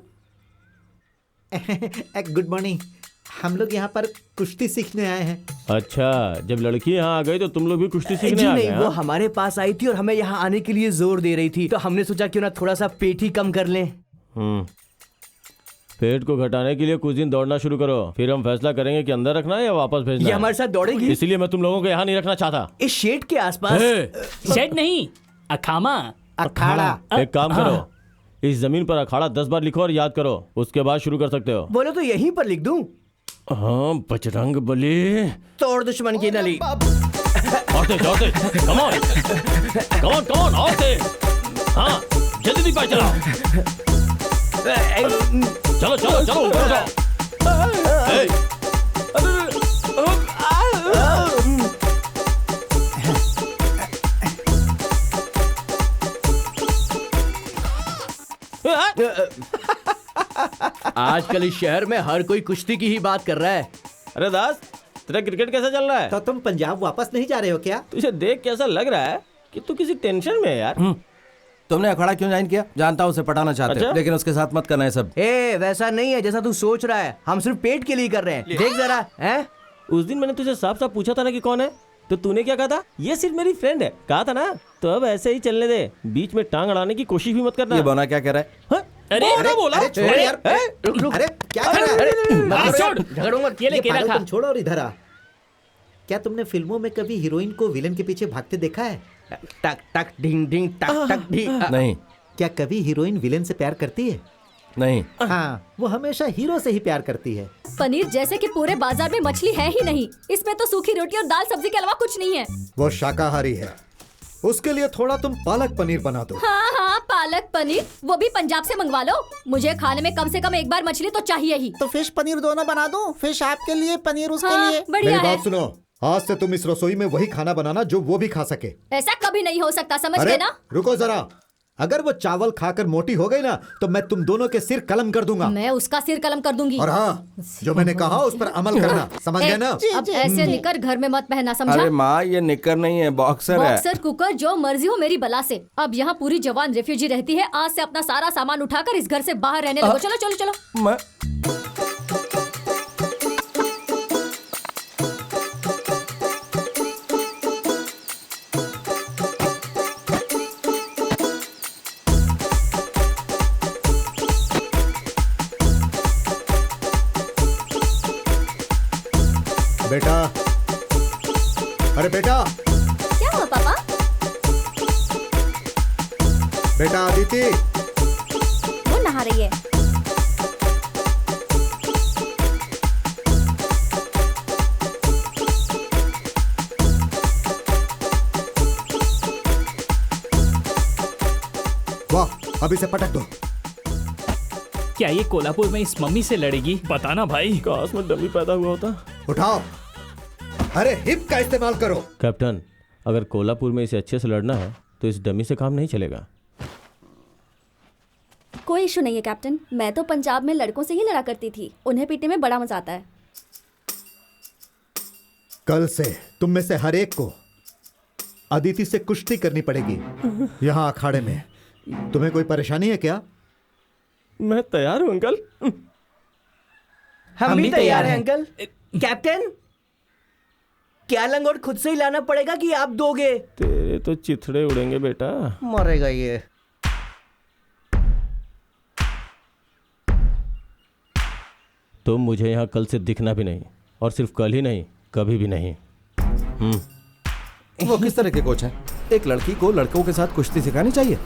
Good morning. हम लोग यहाँ पर कुश्ती सीखने आए हैं। अच्छा, जब लड़की यहाँ आ गई तो तुम लोग भी कुश्ती सीखने जी आ नहीं, गए? वो हाँ? हमारे पास आई थी और हमें यहाँ आने के लिए जोर दे रही थी, तो हमने सोचा क्यों ना थोड़ा सा पेट ही कम कर लें। पेट को घटाने के लिए कुछ दिन दौड़ना शुरू करो, फिर हम फैसला करेंगे कि अंदर रखना है या वापस भेजना ये है। हमारे साथ दौड़ेगी? इसीलिए मैं तुम लोगों को यहाँ नहीं रखना चाहता। इस शेड के आसपास। शेड नहीं, अखामा। अखाड़ा। एक काम करो, इस जमीन पर अखाड़ा 10 बार लिखो और याद करो, उसके बाद शुरू कर सकते हो। बोलो तो यहीं पर लिख दूं? हाँ, बजरंग बली। तोड़ दुश्मन की नली। औरतें, कम ऑन, औरतें। हाँ, जल्दी पाए चलाओ। चलो, ऊपर जाओ। आजकल इस शहर में हर कोई कुश्ती की ही बात कर रहा है। अरे दास, तेरा क्रिकेट कैसा चल रहा है? तो तुम पंजाब वापस नहीं जा रहे हो क्या? तुझे देख कैसा लग रहा है कि तू किसी टेंशन में है यार। तुमने अखाड़ा क्यों ज्वाइन किया? जानता हूँ उसे पटाना चाहते हो, अच्छा? लेकिन उसके साथ मत करना है सब। वैसा नहीं है जैसा तू सोच रहा है, हम सिर्फ पेट के लिए कर रहे हैं। देख जरा। हैं? उस दिन मैंने तुझे साफ साफ पूछा था ना कि कौन है, तो तूने क्या कहा था? ये सिर्फ मेरी फ्रेंड है, कहा था ना। तो अब ऐसे ही चलने दे, बीच में टांग अड़ाने की कोशिश भी मत करना। ये बोना क्या कह रहा है? हाँ? बोला। अरे छोड़ यार। रुक। अरे क्या कर रहा है? छोड़, झगड़ूंगा। केले ये केला पागल, खा। तुम छोड़ो और इधर आ। क्या तुमने फिल्मों में कभी हीरोइन को विलन के पीछे भागते देखा है? टक टक ढिंग ढिंग टक टक ढिंग। नहीं। क्या कभी हीरोइन विलेन से प्यार करती है? नहीं। हाँ, वो हमेशा हीरो से ही प्यार करती है। पनीर जैसे कि पूरे बाजार में मछली है ही नहीं। इसमें तो सूखी रोटी और दाल सब्जी के अलावा कुछ नहीं है। वो शाकाहारी है, उसके लिए थोड़ा तुम पालक पनीर बना दो। हाँ हाँ, पालक पनीर, वो भी पंजाब से मंगवा लो। मुझे खाने में कम से कम एक बार मछली तो चाहिए ही। तो फिश पनीर दोनों बना दूं? फिश आपके लिए, पनीर उसके हाँ, लिए। बढ़िया मेरी है। बात सुनो, आज से तुम इस रसोई में वही खाना बनाना जो वो भी खा सके। ऐसा कभी नहीं हो सकता, समझ अरे गए ना? रुको जरा, अगर वो चावल खाकर मोटी हो गई ना तो मैं तुम दोनों के सिर कलम कर दूंगा। मैं उसका सिर कलम कर दूंगी। और हाँ, जो मैंने कहा उस पर अमल करना, समझ गए ना? अब ऐसे निकर घर में मत पहनना, समझा? अरे माँ, ये निकर नहीं है, बॉक्सर है। बॉक्सर, कुकर, जो मर्जी हो मेरी बला से। अब यहाँ पूरी जवान रेफ्यूजी रहती है। आज से अपना सारा सामान उठाकर इस घर से बाहर रहने लगो। चलो चलो चलो। मैं बेटा, अरे बेटा, क्या हुआ पापा? बेटा अदिति, वो नहा रही है। वाह, अभी से पटक दो। क्या ये कोल्हापुर में इस मम्मी से लड़ेगी? बताना भाई। काश में डमी पैदा हुआ होता। उठाओ, अरे हिप का इस्तेमाल करो। कैप्टन, अगर कोल्हापुर में इसे अच्छे से लड़ना है तो इस डमी से काम नहीं चलेगा। कोई इशू नहीं है कैप्टन, मैं तो पंजाब में लड़कों से ही लड़ा करती थी। उन्हें पीटने में बड़ा मजा आता है। कल से तुम में से हर एक को अदिति से कुश्ती करनी पड़ेगी यहाँ अखाड़े में। तुम्हें कोई परेशानी है क्या? मैं तैयार हूँ अंकल। हम भी तैयार हैं अंकल। कैप्टन, क्या लंगोट खुद से ही लाना पड़ेगा कि आप दोगे? तेरे तो चिथड़े उड़ेंगे बेटा। मरेगा ये। तुम मुझे यहाँ कल से दिखना भी नहीं, और सिर्फ कल ही नहीं, कभी भी नहीं। वो किस तरह के कोच हैं? एक लड़की को लड़कों के साथ कुश्ती सिखानी चाहिए।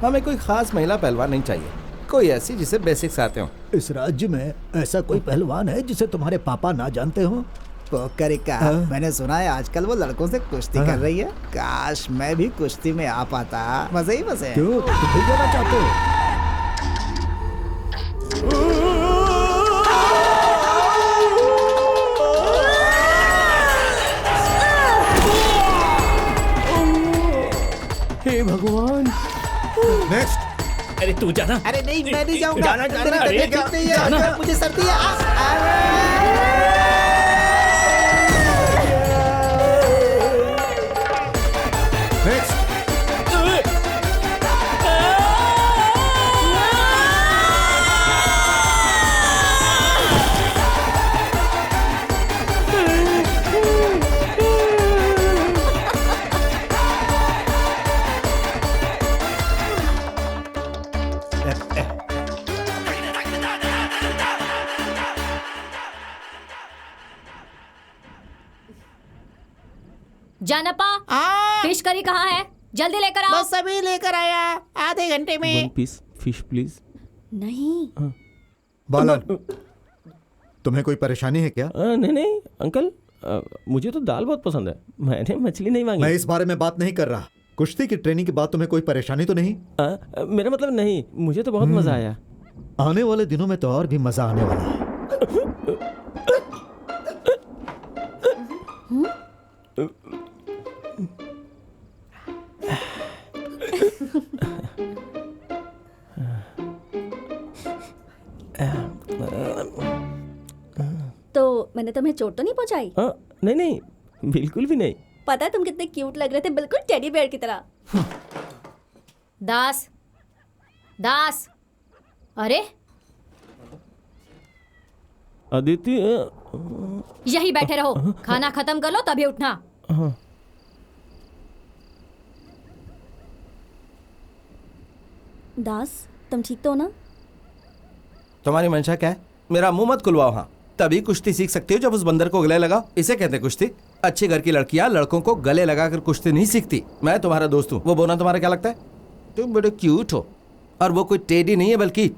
हमें कोई खास महिला पहलवान नहीं चाहिए, कोई ऐसी जिसे बेसिक्स आते हो। इस राज्य में ऐसा कोई पहलवान है जिसे तुम्हारे पापा ना जानते हो? पोकरिका, मैंने सुना है आजकल वो लड़कों से कुश्ती कर रही है। काश मैं भी कुश्ती में आ पाता, मजे ही मजे हैं। क्यों, तुम भी जाना चाहते हो? हे भगवान। नेक्स्ट। अरे तू जाना। अरे नहीं, मैं नहीं जाऊंगा। जाना, तेरी अरे तबीयत ठीक नहीं है, जाना। मुझे सर्दी है। नेक्स्ट। जानपा, हाँ, फिश करी कहाँ है? जल्दी लेकर आओ। बस अभी लेकर आया, आधे घंटे में। 1 पीस फिश प्लीज। नहीं। बालन, तुम्हें कोई परेशानी है क्या? नहीं नहीं अंकल, मुझे तो दाल बहुत पसंद है। मैंने मछली नहीं मांगी। मैं इस बारे में बात नहीं कर रहा। कुश्ती की ट्रेनिंग के बाद तुम्हें कोई परेशानी तो नहीं? मेरा मतलब नहीं, मुझे तो बहुत मजा आया। आने वाले दिनों में तो और भी मजा आने वाला है। तो मैंने तुम्हें चोट तो नहीं पहुंचाई? नहीं नहीं, बिल्कुल भी नहीं। पता है तुम कितने क्यूट लग रहे थे, बिल्कुल टेडी बेयर की तरह। दास, दास, अरे अदिति, यही बैठे रहो। खाना खत्म कर लो तभी उठना। दास, तुम ठीक तो हो ना? तुम्हारी मंशा क्या है? मेरा मुंह मत खुलवाओ। हाँ, तभी कुश्ती सीख सकती हो जब उस बंदर को गले लगाओ। इसे कहते हैं कुश्ती। अच्छे घर की लड़कियां लड़कों को गले लगाकर कुश्ती नहीं सीखती। मैं तुम्हारा दोस्त हूँ, वो बोलना तुम्हारा क्या लगता है? तुम बड़े क्यूट हो। और वो कोई टेडी नहीं है बल्कि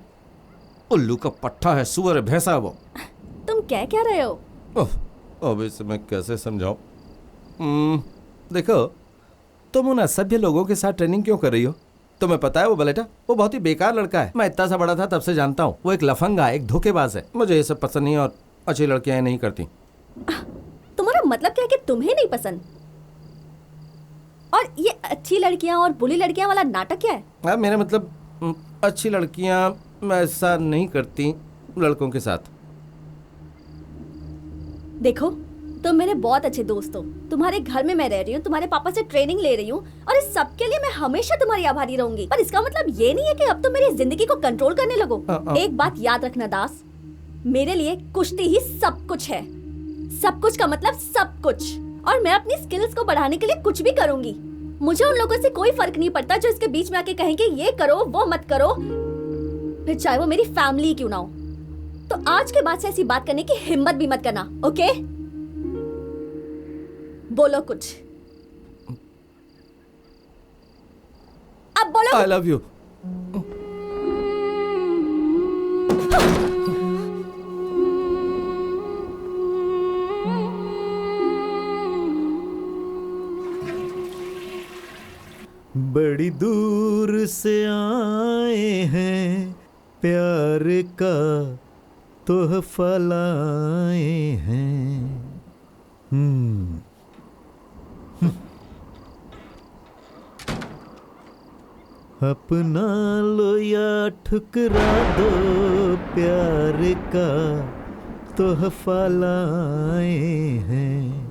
उल्लू का पट्टा है, सुअर है, भैंसा है वो। तुम कह क्या रहे हो? अब इसे मैं कैसे समझाऊं? देखो, तुम उन असभ्य लोगों के साथ ट्रेनिंग क्यों कर रही हो? तुम्हें पता है वो बलेटा, वो बहुत ही बेकार लड़का है। मैं इतना सा बड़ा था तब से जानता हूँ। वो एक लफंगा, एक धोखेबाज है। मुझे ये सब पसंद नहीं और अच्छी लड़कियां नहीं करती। तुम्हारा मतलब क्या है कि तुम्हें नहीं पसंद? और ये अच्छी लड़कियां और बुरी लड़कियां वाला नाटक क्या है? मेरा मतलब अच्छी लड़कियां मैं ऐसा नहीं करती लड़कों के साथ। देखो, तुम मेरे बहुत अच्छे दोस्त हो। तुम्हारे घर में मैं रह रही हूँ, तुम्हारे पापा से ट्रेनिंग ले रही हूँ और इस सब के लिए मैं हमेशा तुम्हारी आभारी रहूंगी। पर इसका मतलब ये नहीं है कि अब तुम मेरी जिंदगी को कंट्रोल करने लगो। एक बात याद रखना दास, मेरे लिए कुश्ती ही सब कुछ है। सब कुछ का मतलब सब कुछ। और मैं अपनी स्किल्स को बढ़ाने के लिए कुछ भी करूंगी। मुझे उन लोगों से कोई फर्क नहीं पड़ता जो इसके बीच में आके कहेंगे ये करो वो मत करो, फिर चाहे वो मेरी फैमिली क्यों ना हो। तो आज के बाद से ऐसी बात करने की हिम्मत भी मत करना, ओके? बोलो कुछ, अब बोलो। I love you. बड़ी दूर से आए हैं, प्यार का तोहफा लाए हैं। अपना लो या ठुकरा दो, प्यार का तोहफा लाए हैं।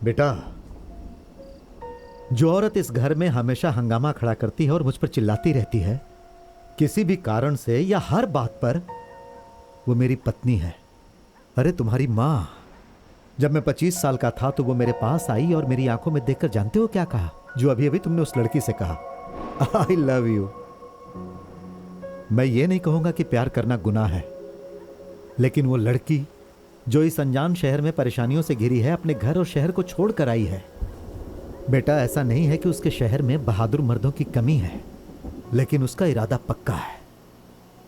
बेटा, जो औरत इस घर में हमेशा हंगामा खड़ा करती है और मुझ पर चिल्लाती रहती है किसी भी कारण से या हर बात पर, वो मेरी पत्नी है। अरे तुम्हारी माँ, जब मैं 25 साल का था तो वो मेरे पास आई और मेरी आंखों में देखकर जानते हो क्या कहा? जो अभी अभी तुमने उस लड़की से कहा, आई लव यू। मैं ये नहीं कहूंगा कि प्यार करना गुनाह है, लेकिन वो लड़की जो इस अनजान शहर में परेशानियों से घिरी है, अपने घर और शहर को छोड़ कर आई है। बेटा, ऐसा नहीं है कि उसके शहर में बहादुर मर्दों की कमी है, लेकिन उसका इरादा पक्का है।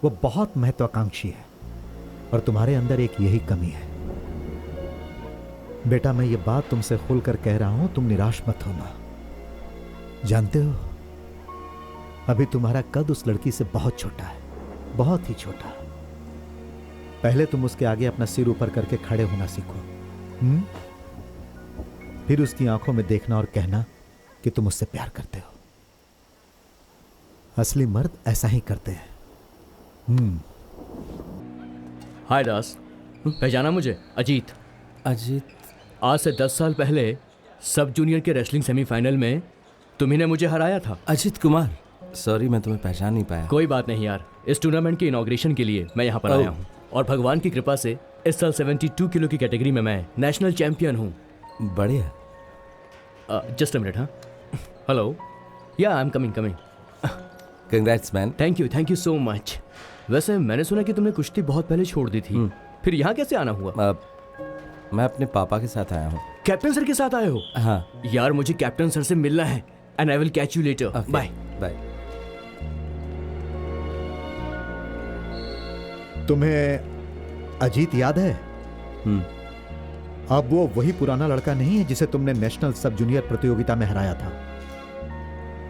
वो बहुत महत्वाकांक्षी है और तुम्हारे अंदर एक यही कमी है। बेटा, मैं ये बात तुमसे खुलकर कह रहा हूं, तुम निराश मत होना। जानते हो, अभी तुम्हारा कद उस लड़की से बहुत छोटा है, बहुत ही छोटा। पहले तुम उसके आगे अपना सिर ऊपर करके खड़े होना सीखो। फिर उसकी आंखों में देखना और कहना कि तुम उससे प्यार करते हो। असली मर्द ऐसा ही करते हैं। हाय दास, पहचाना मुझे? अजीत। अजीत? आज से 10 साल पहले सब जूनियर के रेसलिंग सेमीफाइनल में तुम्ही ने मुझे हराया था। अजीत कुमार, सॉरी मैं तुम्हें पहचान नहीं पाया। कोई बात नहीं यार, इस टूर्नामेंट के इनॉग्रेशन के लिए मैं यहाँ पर आया हूँ और भगवान की कृपा से इस साल 72 किलो की कैटेगरी में मैं नेशनल चैंपियन हूँ। बढ़िया। Just a minute. हाँ, हेलो, या I am coming. Congrats man. Thank you so much. वैसे मैंने सुना कि तुमने कुश्ती बहुत पहले छोड़ दी थी, फिर यहाँ कैसे आना हुआ? मैं अपने पापा के साथ आया हूँ। कैप्टन सर के साथ आए हो? हाँ यार, मुझे कैप्टन सर से मिलना है। And I will catch you later. Bye bye. तुम्हें अजीत याद है? अब वो वही पुराना लड़का नहीं है जिसे तुमने नेशनल सब जूनियर प्रतियोगिता में हराया था।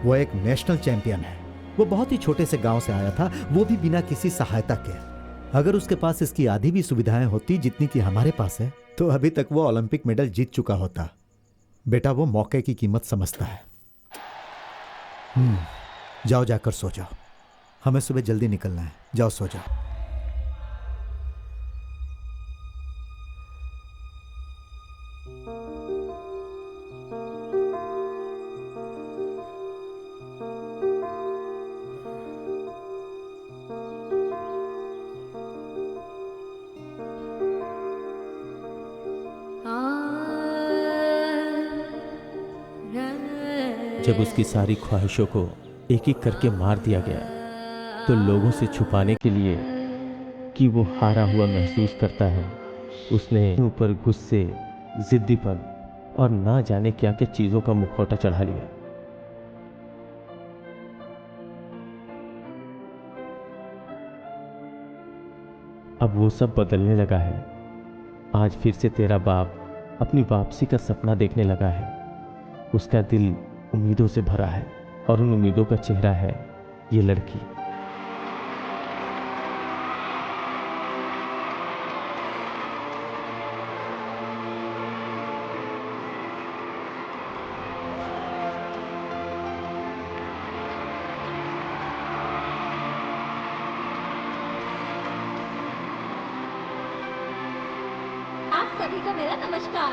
वो एक नेशनल चैंपियन है। वो बहुत ही छोटे से गांव से आया था, वो भी बिना किसी सहायता के। अगर उसके पास इसकी आधी भी सुविधाएं होती जितनी कि हमारे पास है, तो अभी तक वो ओलंपिक मेडल जीत चुका होता। बेटा, वो मौके की कीमत समझता है। जाओ, जाकर सो जाओ। हमें सुबह जल्दी निकलना है। जाओ, सो जाओ। जब उसकी सारी ख्वाहिशों को एक एक करके मार दिया गया, तो लोगों से छुपाने के लिए कि वो हारा हुआ महसूस करता है। उसने ऊपर गुस्से, जिद्दीपन और ना जाने क्या क्या चीजों का मुखौटा चढ़ा लिया। अब वो सब बदलने लगा है। आज फिर से तेरा बाप अपनी वापसी का सपना देखने लगा है। उसका दिल उम्मीदों से भरा है और उन उम्मीदों का चेहरा है ये लड़की। आप सभी को मेरा नमस्कार।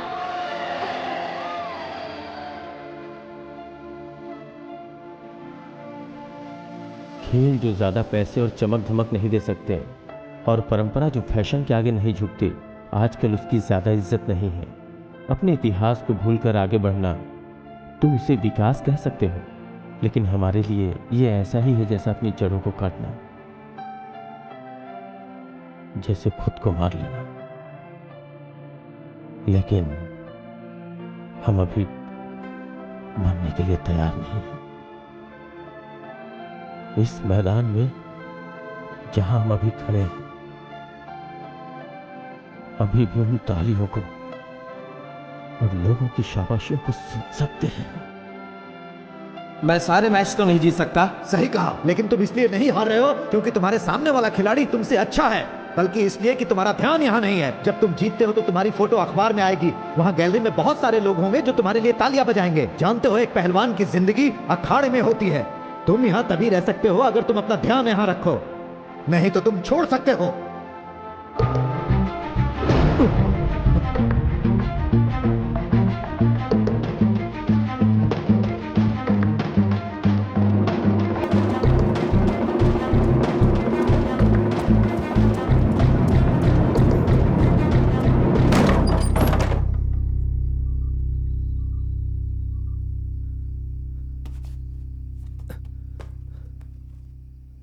खेल जो ज्यादा पैसे और चमक धमक नहीं दे सकते और परंपरा जो फैशन के आगे नहीं झुकती, आजकल उसकी ज्यादा इज्जत नहीं है। अपने इतिहास को भूलकर आगे बढ़ना तुम इसे विकास कह सकते हो, लेकिन हमारे लिए ये ऐसा ही है जैसा अपनी जड़ों को काटना, जैसे खुद को मार लेना। लेकिन हम अभी मरने के लिए तैयार नहीं हैं। इस मैदान में जहां हम अभी खड़े हैं, अभी भी उन तालियों को और लोगों की शाबाशियों को सुन सकते हैं। मैं सारे मैच तो नहीं जीत सकता। सही कहा, लेकिन तुम इसलिए नहीं हार रहे हो क्योंकि तुम्हारे सामने वाला खिलाड़ी तुमसे अच्छा है, बल्कि इसलिए कि तुम्हारा ध्यान यहाँ नहीं है। जब तुम जीतते हो तो तुम्हारी फोटो अखबार में आएगी। वहाँ गैलरी में बहुत सारे लोग होंगे जो तुम्हारे लिए तालियां बजाएंगे। जानते हो, एक पहलवान की जिंदगी अखाड़े में होती है। तुम यहाँ तभी रह सकते हो अगर तुम अपना ध्यान यहाँ रखो, नहीं तो तुम छोड़ सकते हो।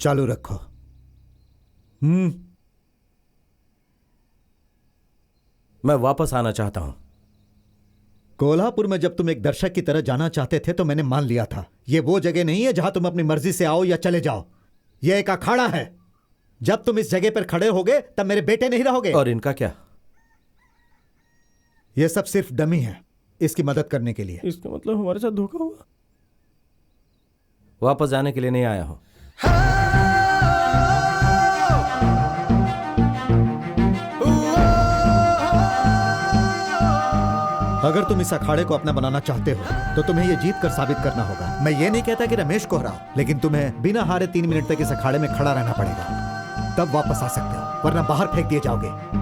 चालू रखो। मैं वापस आना चाहता हूं। कोल्हापुर में जब तुम एक दर्शक की तरह जाना चाहते थे तो मैंने मान लिया था। ये वो जगह नहीं है जहां तुम अपनी मर्जी से आओ या चले जाओ। यह एक अखाड़ा है। जब तुम इस जगह पर खड़े होगे तब मेरे बेटे नहीं रहोगे। और इनका क्या? यह सब सिर्फ डमी है, इसकी मदद करने के लिए। इसका मतलब हमारे साथ धोखा हुआ। वापस जाने के लिए नहीं आया हूं। अगर तुम इस अखाड़े को अपना बनाना चाहते हो तो तुम्हें यह जीत कर साबित करना होगा। मैं ये नहीं कहता कि रमेश को हराओ, लेकिन तुम्हें बिना हारे 3 मिनट तक इस अखाड़े में खड़ा रहना पड़ेगा, तब वापस आ सकते हो, वरना बाहर फेंक दिए जाओगे।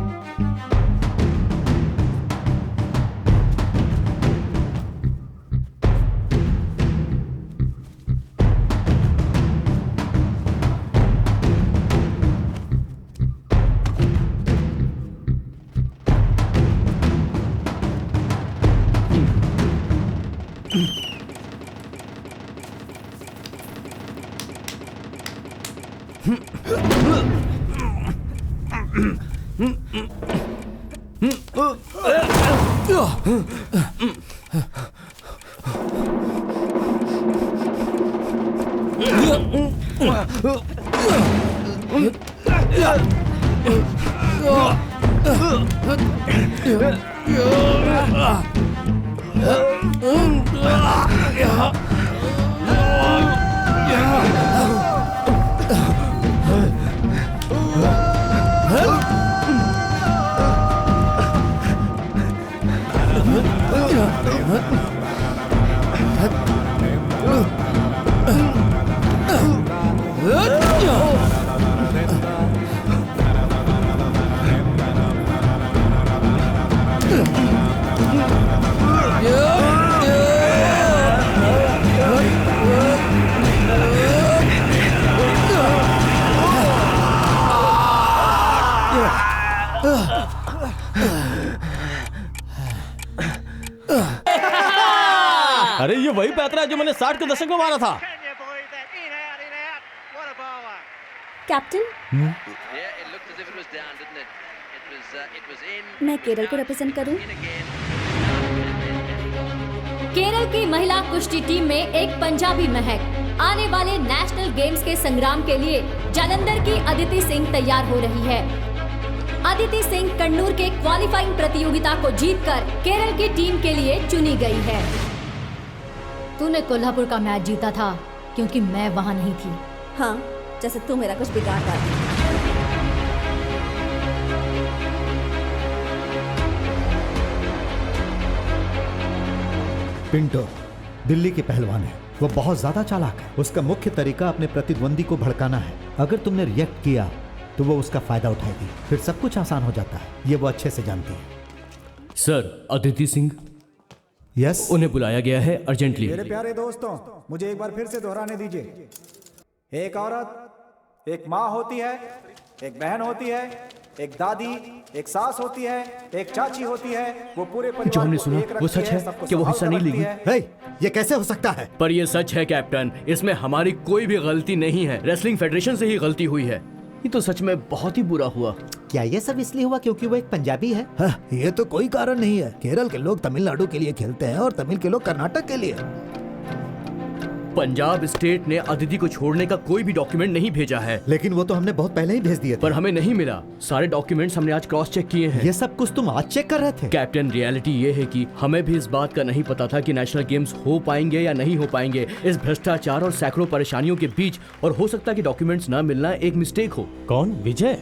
अरे ये वही पैतरा है जो मैंने 60 के दशक में मारा था। कैप्टन मैं केरल को रिप्रेजेंट करूं। केरल की महिला कुश्ती टीम में एक पंजाबी महक आने वाले नेशनल गेम्स के संग्राम के लिए जालंधर की अदिति सिंह तैयार हो रही है। अदिति सिंह कन्नूर के क्वालिफाइंग प्रतियोगिता को जीतकर केरल की टीम के लिए चुनी गई है। तूने कोल्हापुर का मैच जीता था क्योंकि मैं वहां नहीं थी। हाँ, जैसे तू मेरा कुछ बिगाड़ रहा था। पिंटो दिल्ली के पहलवान है, वो बहुत ज्यादा चालाक है। उसका मुख्य तरीका अपने प्रतिद्वंदी को भड़काना है। अगर तुमने रिएक्ट किया तो वो उसका फायदा उठाएगी, फिर सब कुछ आसान हो जाता है। ये वो अच्छे से जानती है। सर, अदिति सिंह यस, उन्हें बुलाया गया है अर्जेंटली। मेरे प्यारे दोस्तों, मुझे एक बार फिर से दोहराने दीजिए। एक औरत एक माँ होती है, एक बहन होती है, एक दादी, एक सास होती है, एक चाची होती है। वो पूरे परिवार जो हमने को सुना एक वो रखती सच है सबको कि वो हिस्सा नहीं लेगी? हे, ये कैसे हो सकता है? पर ये सच है कैप्टन, इसमें हमारी कोई भी गलती नहीं है। रेसलिंग फेडरेशन से ही गलती हुई है। ये तो सच में बहुत ही बुरा हुआ। क्या ये सब इसलिए हुआ क्योंकि वो एक पंजाबी है? हाँ, ये तो कोई कारण नहीं है। केरल के लोग तमिलनाडु के लिए खेलते हैं और तमिल के लोग कर्नाटक के लिए। पंजाब स्टेट ने अदिति को छोड़ने का कोई भी डॉक्यूमेंट नहीं भेजा है। लेकिन वो तो हमने बहुत पहले ही भेज दिए थे। पर हमें नहीं मिला। सारे डॉक्यूमेंट्स हमने आज क्रॉस चेक किए हैं। ये सब कुछ तुम आज चेक कर रहे थे? कैप्टन, रियलिटी ये है कि हमें भी इस बात का नहीं पता था कि नेशनल गेम्स हो पाएंगे या नहीं हो पाएंगे। इस भ्रष्टाचार और सैकड़ों परेशानियों के बीच, और हो सकता है कि डॉक्यूमेंट्स ना मिलना एक मिस्टेक हो। कौन? विजय?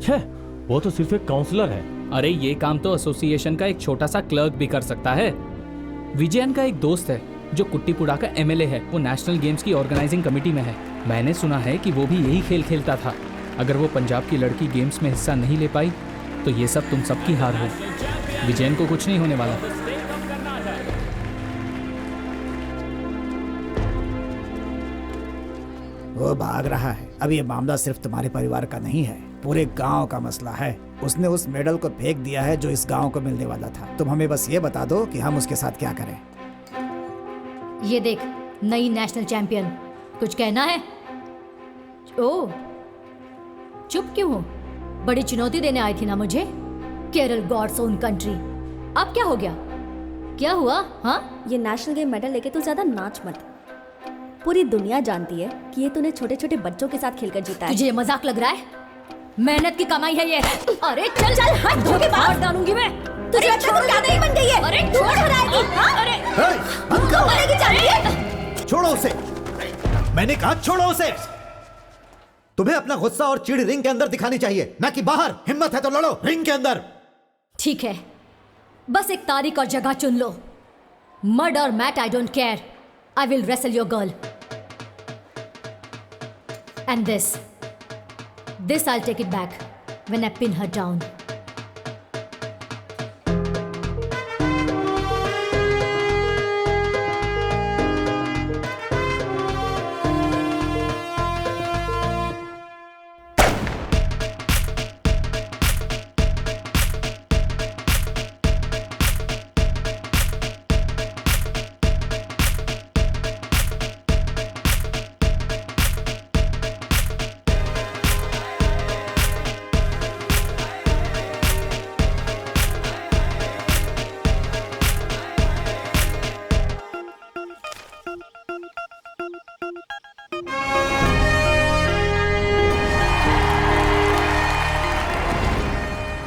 छे, वो तो सिर्फ एक काउंसलर है। अरे ये काम तो एसोसिएशन का एक छोटा सा क्लर्क भी कर सकता है। विजयन का एक दोस्त है जो कुट्टीपुड़ा का एमएलए है। वो नेशनल गेम्स की ऑर्गेनाइजिंग कमेटी में है। मैंने सुना है कि वो भी यही खेल खेलता था। अगर वो पंजाब की लड़की गेम्स में हिस्सा नहीं ले पाई तो ये सब तुम सबकी हार हो। विजयन को कुछ नहीं होने वाला। वो भाग रहा है। अब ये मामला सिर्फ तुम्हारे परिवार का नहीं है, पूरे गांव का मसला है। उसने उस मेडल को फेंक दिया है जो इस गांव को मिलने वाला था। तुम हमें बस ये बता दो कि हम उसके साथ क्या करें। ये देख, नई नेशनल चैंपियन। कुछ कहना है? ओह, चुप क्यों हो? बड़ी चुनौती देने आई थी ना मुझे। Kerala God's own country. अब क्या हो गया? क्या हुआ? हाँ, ये नेशनल गेम मेडल लेके तू ज्यादा नाच मत। पूरी दुनिया जानती है कि ये तूने छोटे छोटे बच्चों के साथ खेलकर जीता है। तुझे ये मजाक लग रहा है? मेहनत की कमाई है ये। अरे चल चल, हाथ धो के बाहर डालूंगी मैं तुझे। अच्छा तू क्या नहीं बन गई है? अरे छोड़ बनाएगी। अरे छोड़ो उसे। मैंने कहा छोड़ो उसे। तुम्हें अपना गुस्सा और चिढ़ रिंग के अंदर दिखानी चाहिए, ना कि बाहर। हिम्मत है तो लड़ो रिंग के अंदर। ठीक है, बस एक तारीख और जगह चुन लो। मर्ड और Matt, I don't care. I will wrestle your girl. And this I'll take it back when I pin her down.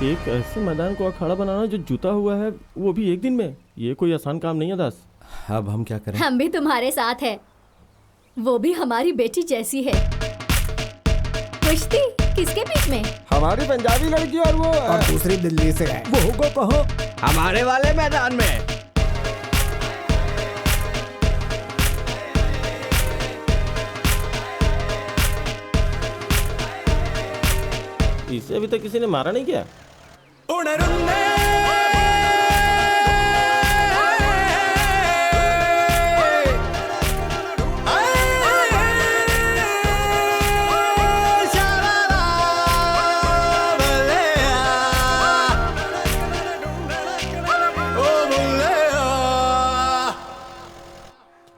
एक ऐसे मैदान को अखाड़ा बनाना जो जुता हुआ है, वो भी एक दिन में, ये कोई आसान काम नहीं है दास। अब हम क्या करें? हम भी तुम्हारे साथ हैं। वो भी हमारी बेटी जैसी है। कुश्ती किसके बीच में? हमारी पंजाबी लड़की और वो और दूसरी दिल्ली से है। वो को कहो हमारे वाले मैदान में। इसे अभी तक किसी ने मारा नहीं क्या?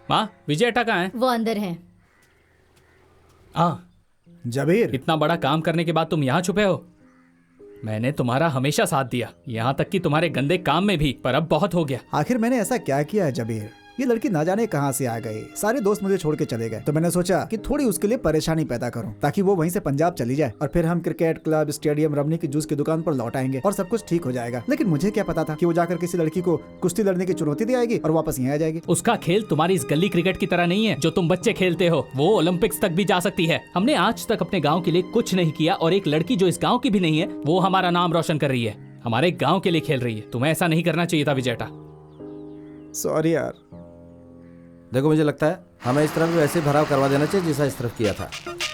माँ, विजय अट्टा कहाँ है? वो अंदर है। हाँ, जबीर, इतना बड़ा काम करने के बाद तुम यहाँ छुपे हो? मैंने तुम्हारा हमेशा साथ दिया, यहाँ तक कि तुम्हारे गंदे काम में भी, पर अब बहुत हो गया। आखिर मैंने ऐसा क्या किया है जबीर? ये लड़की ना जाने कहाँ से आ गई, सारे दोस्त मुझे छोड़ के चले गए, तो मैंने सोचा कि थोड़ी उसके लिए परेशानी पैदा करूं ताकि वो वहीं से पंजाब चली जाए और फिर हम क्रिकेट क्लब, स्टेडियम, रमनी की जूस की दुकान पर लौट आएंगे और सब कुछ ठीक हो जाएगा। लेकिन मुझे क्या पता था कि वो जाकर किसी लड़की को कुश्ती लड़ने की चुनौती दे आएगी और वापस यहाँ आ जाएगी। उसका खेल तुम्हारी इस गली क्रिकेट की तरह नहीं है जो तुम बच्चे खेलते हो। वो ओलंपिक्स तक भी जा सकती है। हमने आज तक अपने गाँव के लिए कुछ नहीं किया और एक लड़की जो इस गाँव की भी नहीं है वो हमारा नाम रोशन कर रही है, हमारे गाँव के लिए खेल रही है। तुम्हें ऐसा नहीं करना चाहिए था विजेटा। सॉरी यार। देखो, मुझे लगता है हमें इस तरफ वैसे भराव करवा देना चाहिए जैसा इस तरफ किया था।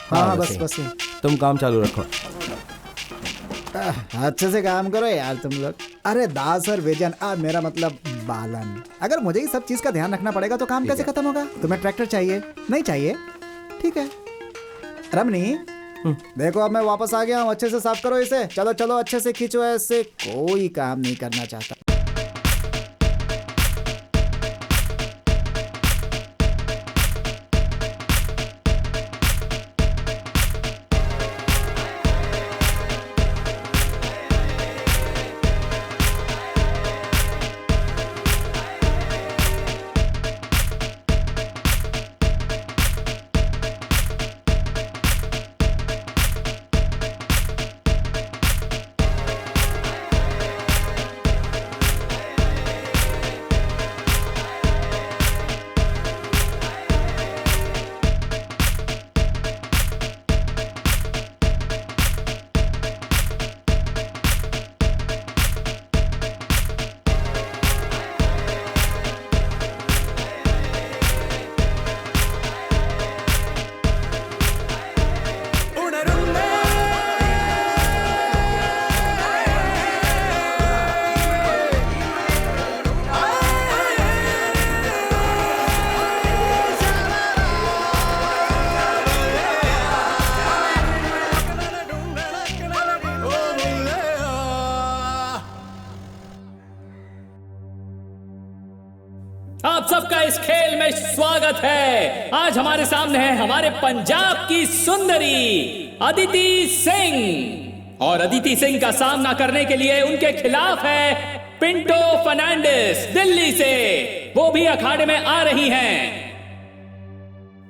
हाँ बस तुम काम चालू रखो। अच्छे से काम करो यार तुम लोग। अरे दास और विजन, मेरा मतलब बालन, अगर मुझे ही सब चीज का ध्यान रखना पड़ेगा तो काम कैसे खत्म होगा? तुम्हें ट्रैक्टर चाहिए? नहीं चाहिए? ठीक है। रमनी, देखो अब मैं वापस आ गया हूँ, अच्छे से साफ करो इसे। चलो चलो अच्छे से खींचो, ऐसे कोई काम नहीं करना चाहता। आप सबका इस खेल में स्वागत है। आज हमारे सामने है हमारे पंजाब की सुंदरी अदिति सिंह, और अदिति सिंह का सामना करने के लिए उनके खिलाफ है पिंटो फर्नांडिस दिल्ली से। वो भी अखाड़े में आ रही हैं।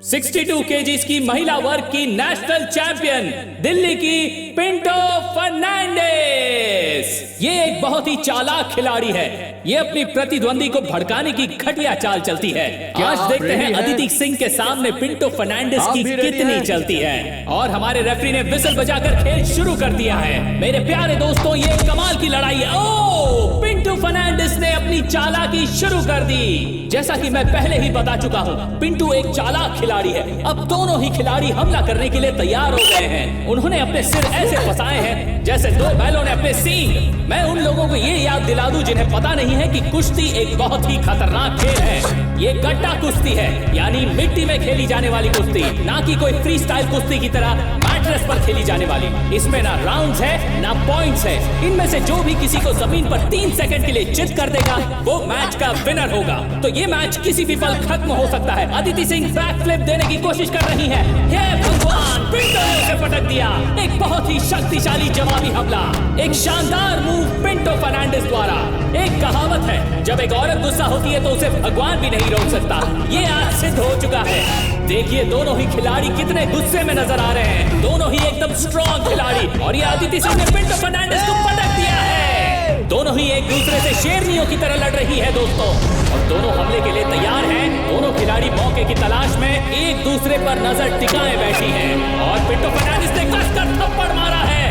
62 केजीज की महिला वर्ग की नेशनल चैंपियन दिल्ली की पिंटो फर्नांडिस। ये एक बहुत ही चालाक खिलाड़ी है। ये अपनी प्रतिद्वंदी को भड़काने की घटिया चाल चलती है। आज देखते हैं अदिति सिंह के सामने पिंटो फर्नांडिस की कितनी चलती है। और हमारे रेफरी ने विसल बजाकर खेल शुरू कर दिया है। मेरे प्यारे दोस्तों, ये कमाल की लड़ाई है। ओह, पिंटो फर्नांडिस ने अपनी चालाकी शुरू कर दी। जैसा कि मैं पहले ही बता चुका हूँ, पिंटू एक चालाक खिलाड़ी है। अब दोनों ही खिलाड़ी हमला करने के लिए तैयार हो गए हैं। उन्होंने अपने सिर ऐसे फंसाए हैं जैसे दो बैलों ने अपने सींग। मैं उन लोगों को ये याद दिला दूं जिन्हें पता नहीं है कि कुश्ती एक बहुत ही खतरनाक खेल है। ये गड्ढा कुश्ती है, यानी मिट्टी में खेली जाने वाली कुश्ती, ना कि कोई फ्री स्टाइल कुश्ती की तरह मैट्रेस पर खेली जाने वाली। इसमें ना राउंड्स है ना पॉइंट्स है। इनमें से जो भी किसी को जमीन पर 3 सेकंड के लिए चित कर देगा वो मैच का विनर होगा। तो ये मैच किसी भी पल खत्म हो सकता है। अदिति सिंह बैक फ्लिप देने की कोशिश कर रही है। हे भगवान, पिंटो ने उसे पटक दिया। एक बहुत ही शक्तिशाली जवाबी हमला, एक शानदार मूव पिंटो फर्नांडिस द्वारा। एक कहावत है, जब एक औरत गुस्सा होती है तो उसे भगवान भी नहीं रोक सकता। ये आज सिद्ध हो चुका है। देखिए दोनों ही खिलाड़ी कितने गुस्से में नजर आ रहे हैं। दोनों ही एकदम स्ट्रॉन्ग खिलाड़ी। और ये अदिति सिंह ने पिंटो फर्नांडिस को पटक दिया है। दोनों ही एक दूसरे से शेरनियों की तरह लड़ रही है दोस्तों, और दोनों हमले के लिए तैयार हैं। दोनों खिलाड़ी मौके की तलाश में एक दूसरे पर नजर टिकाए बैठी हैं। और पिंटो फर्नांडिस ने कसकर थप्पड़ मारा है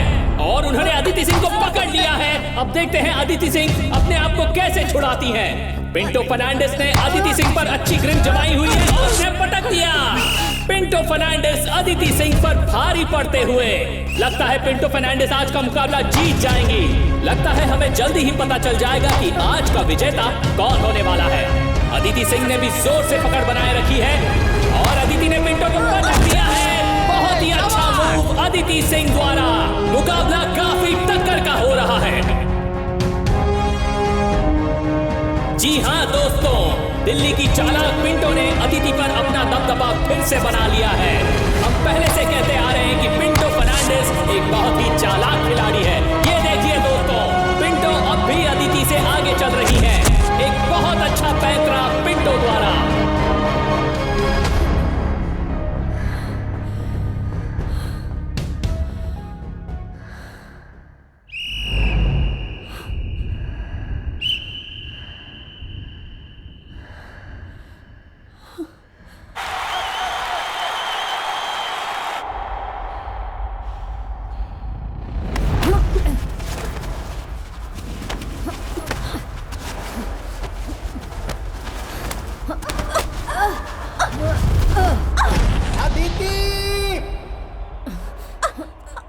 और उन्होंने अदिति सिंह को पकड़ लिया है। अब देखते हैं अदिति सिंह अपने आप को कैसे छुड़ाती हैं। पिंटो फर्नांडिस ने अदिति सिंह पर अच्छी ग्रिप जमाई हुई है और उसे पटक दिया। पिंटो फर्नांडिस अदिति सिंह पर भारी पड़ते हुए। लगता है पिंटो फर्नांडिस आज का मुकाबला जीत जाएंगी। लगता है हमें जल्दी ही पता चल जाएगा कि आज का विजेता कौन होने वाला है। अदिति सिंह ने भी जोर से पकड़ बनाए रखी है और अदिति ने पिंटो को पटक दिया है। बहुत ही अच्छा मूव अदिति सिंह द्वारा। मुकाबला काफी टक्कर का हो रहा है। जी हाँ दोस्तों, दिल्ली की चालाक पिंटो ने अदिति पर अपना दबदबा फिर से बना लिया है। हम पहले से कहते आ रहे हैं कि पिंटो फर्नांडिस एक बहुत ही चालाक खिलाड़ी है। ये देखिए दोस्तों, पिंटो अब भी अदिति से आगे चल रही है। एक बहुत अच्छा पैंतरा पिंटो द्वारा।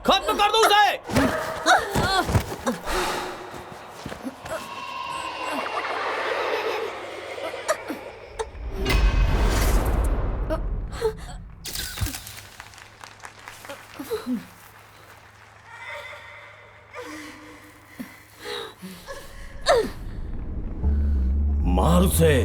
खत्म कर दो उसे। मार उसे।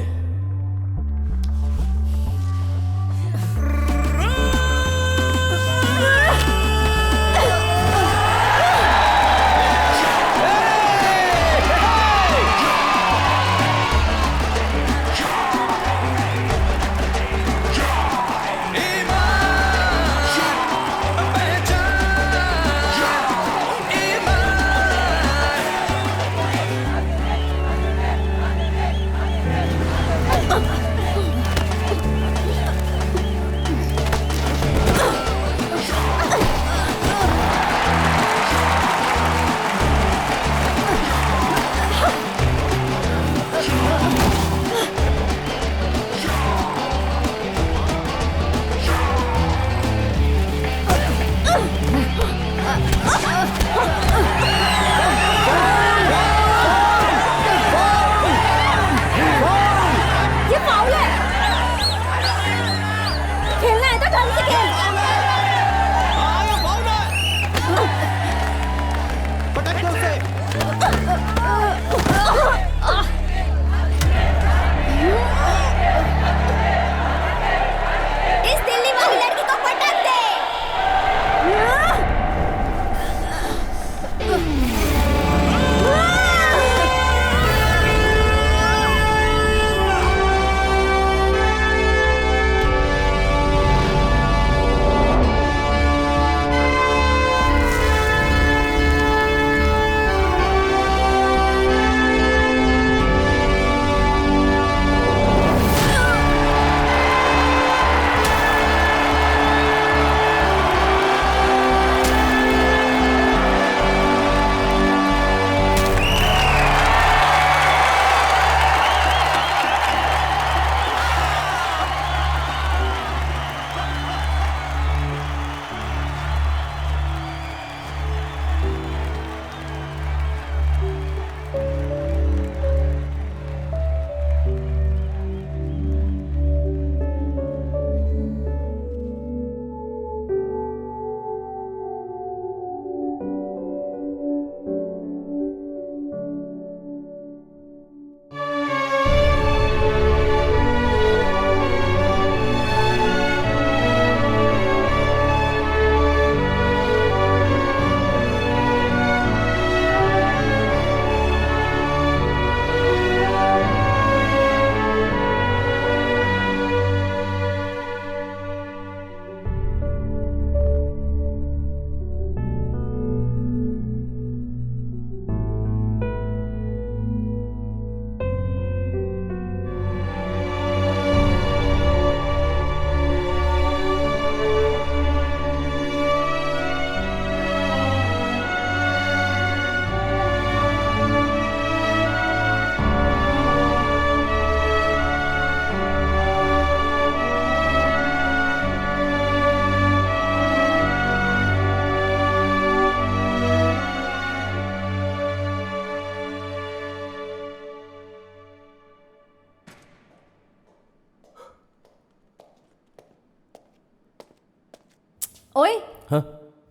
ओए हाँ?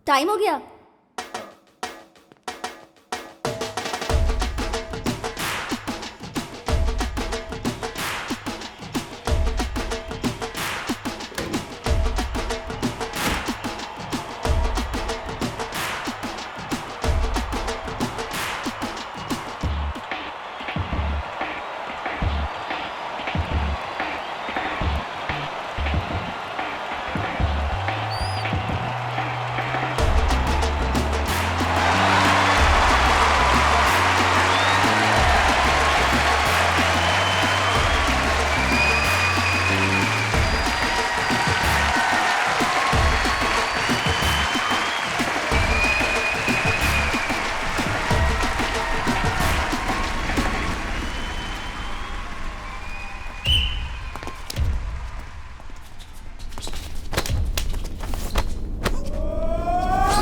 टाइम हो गया।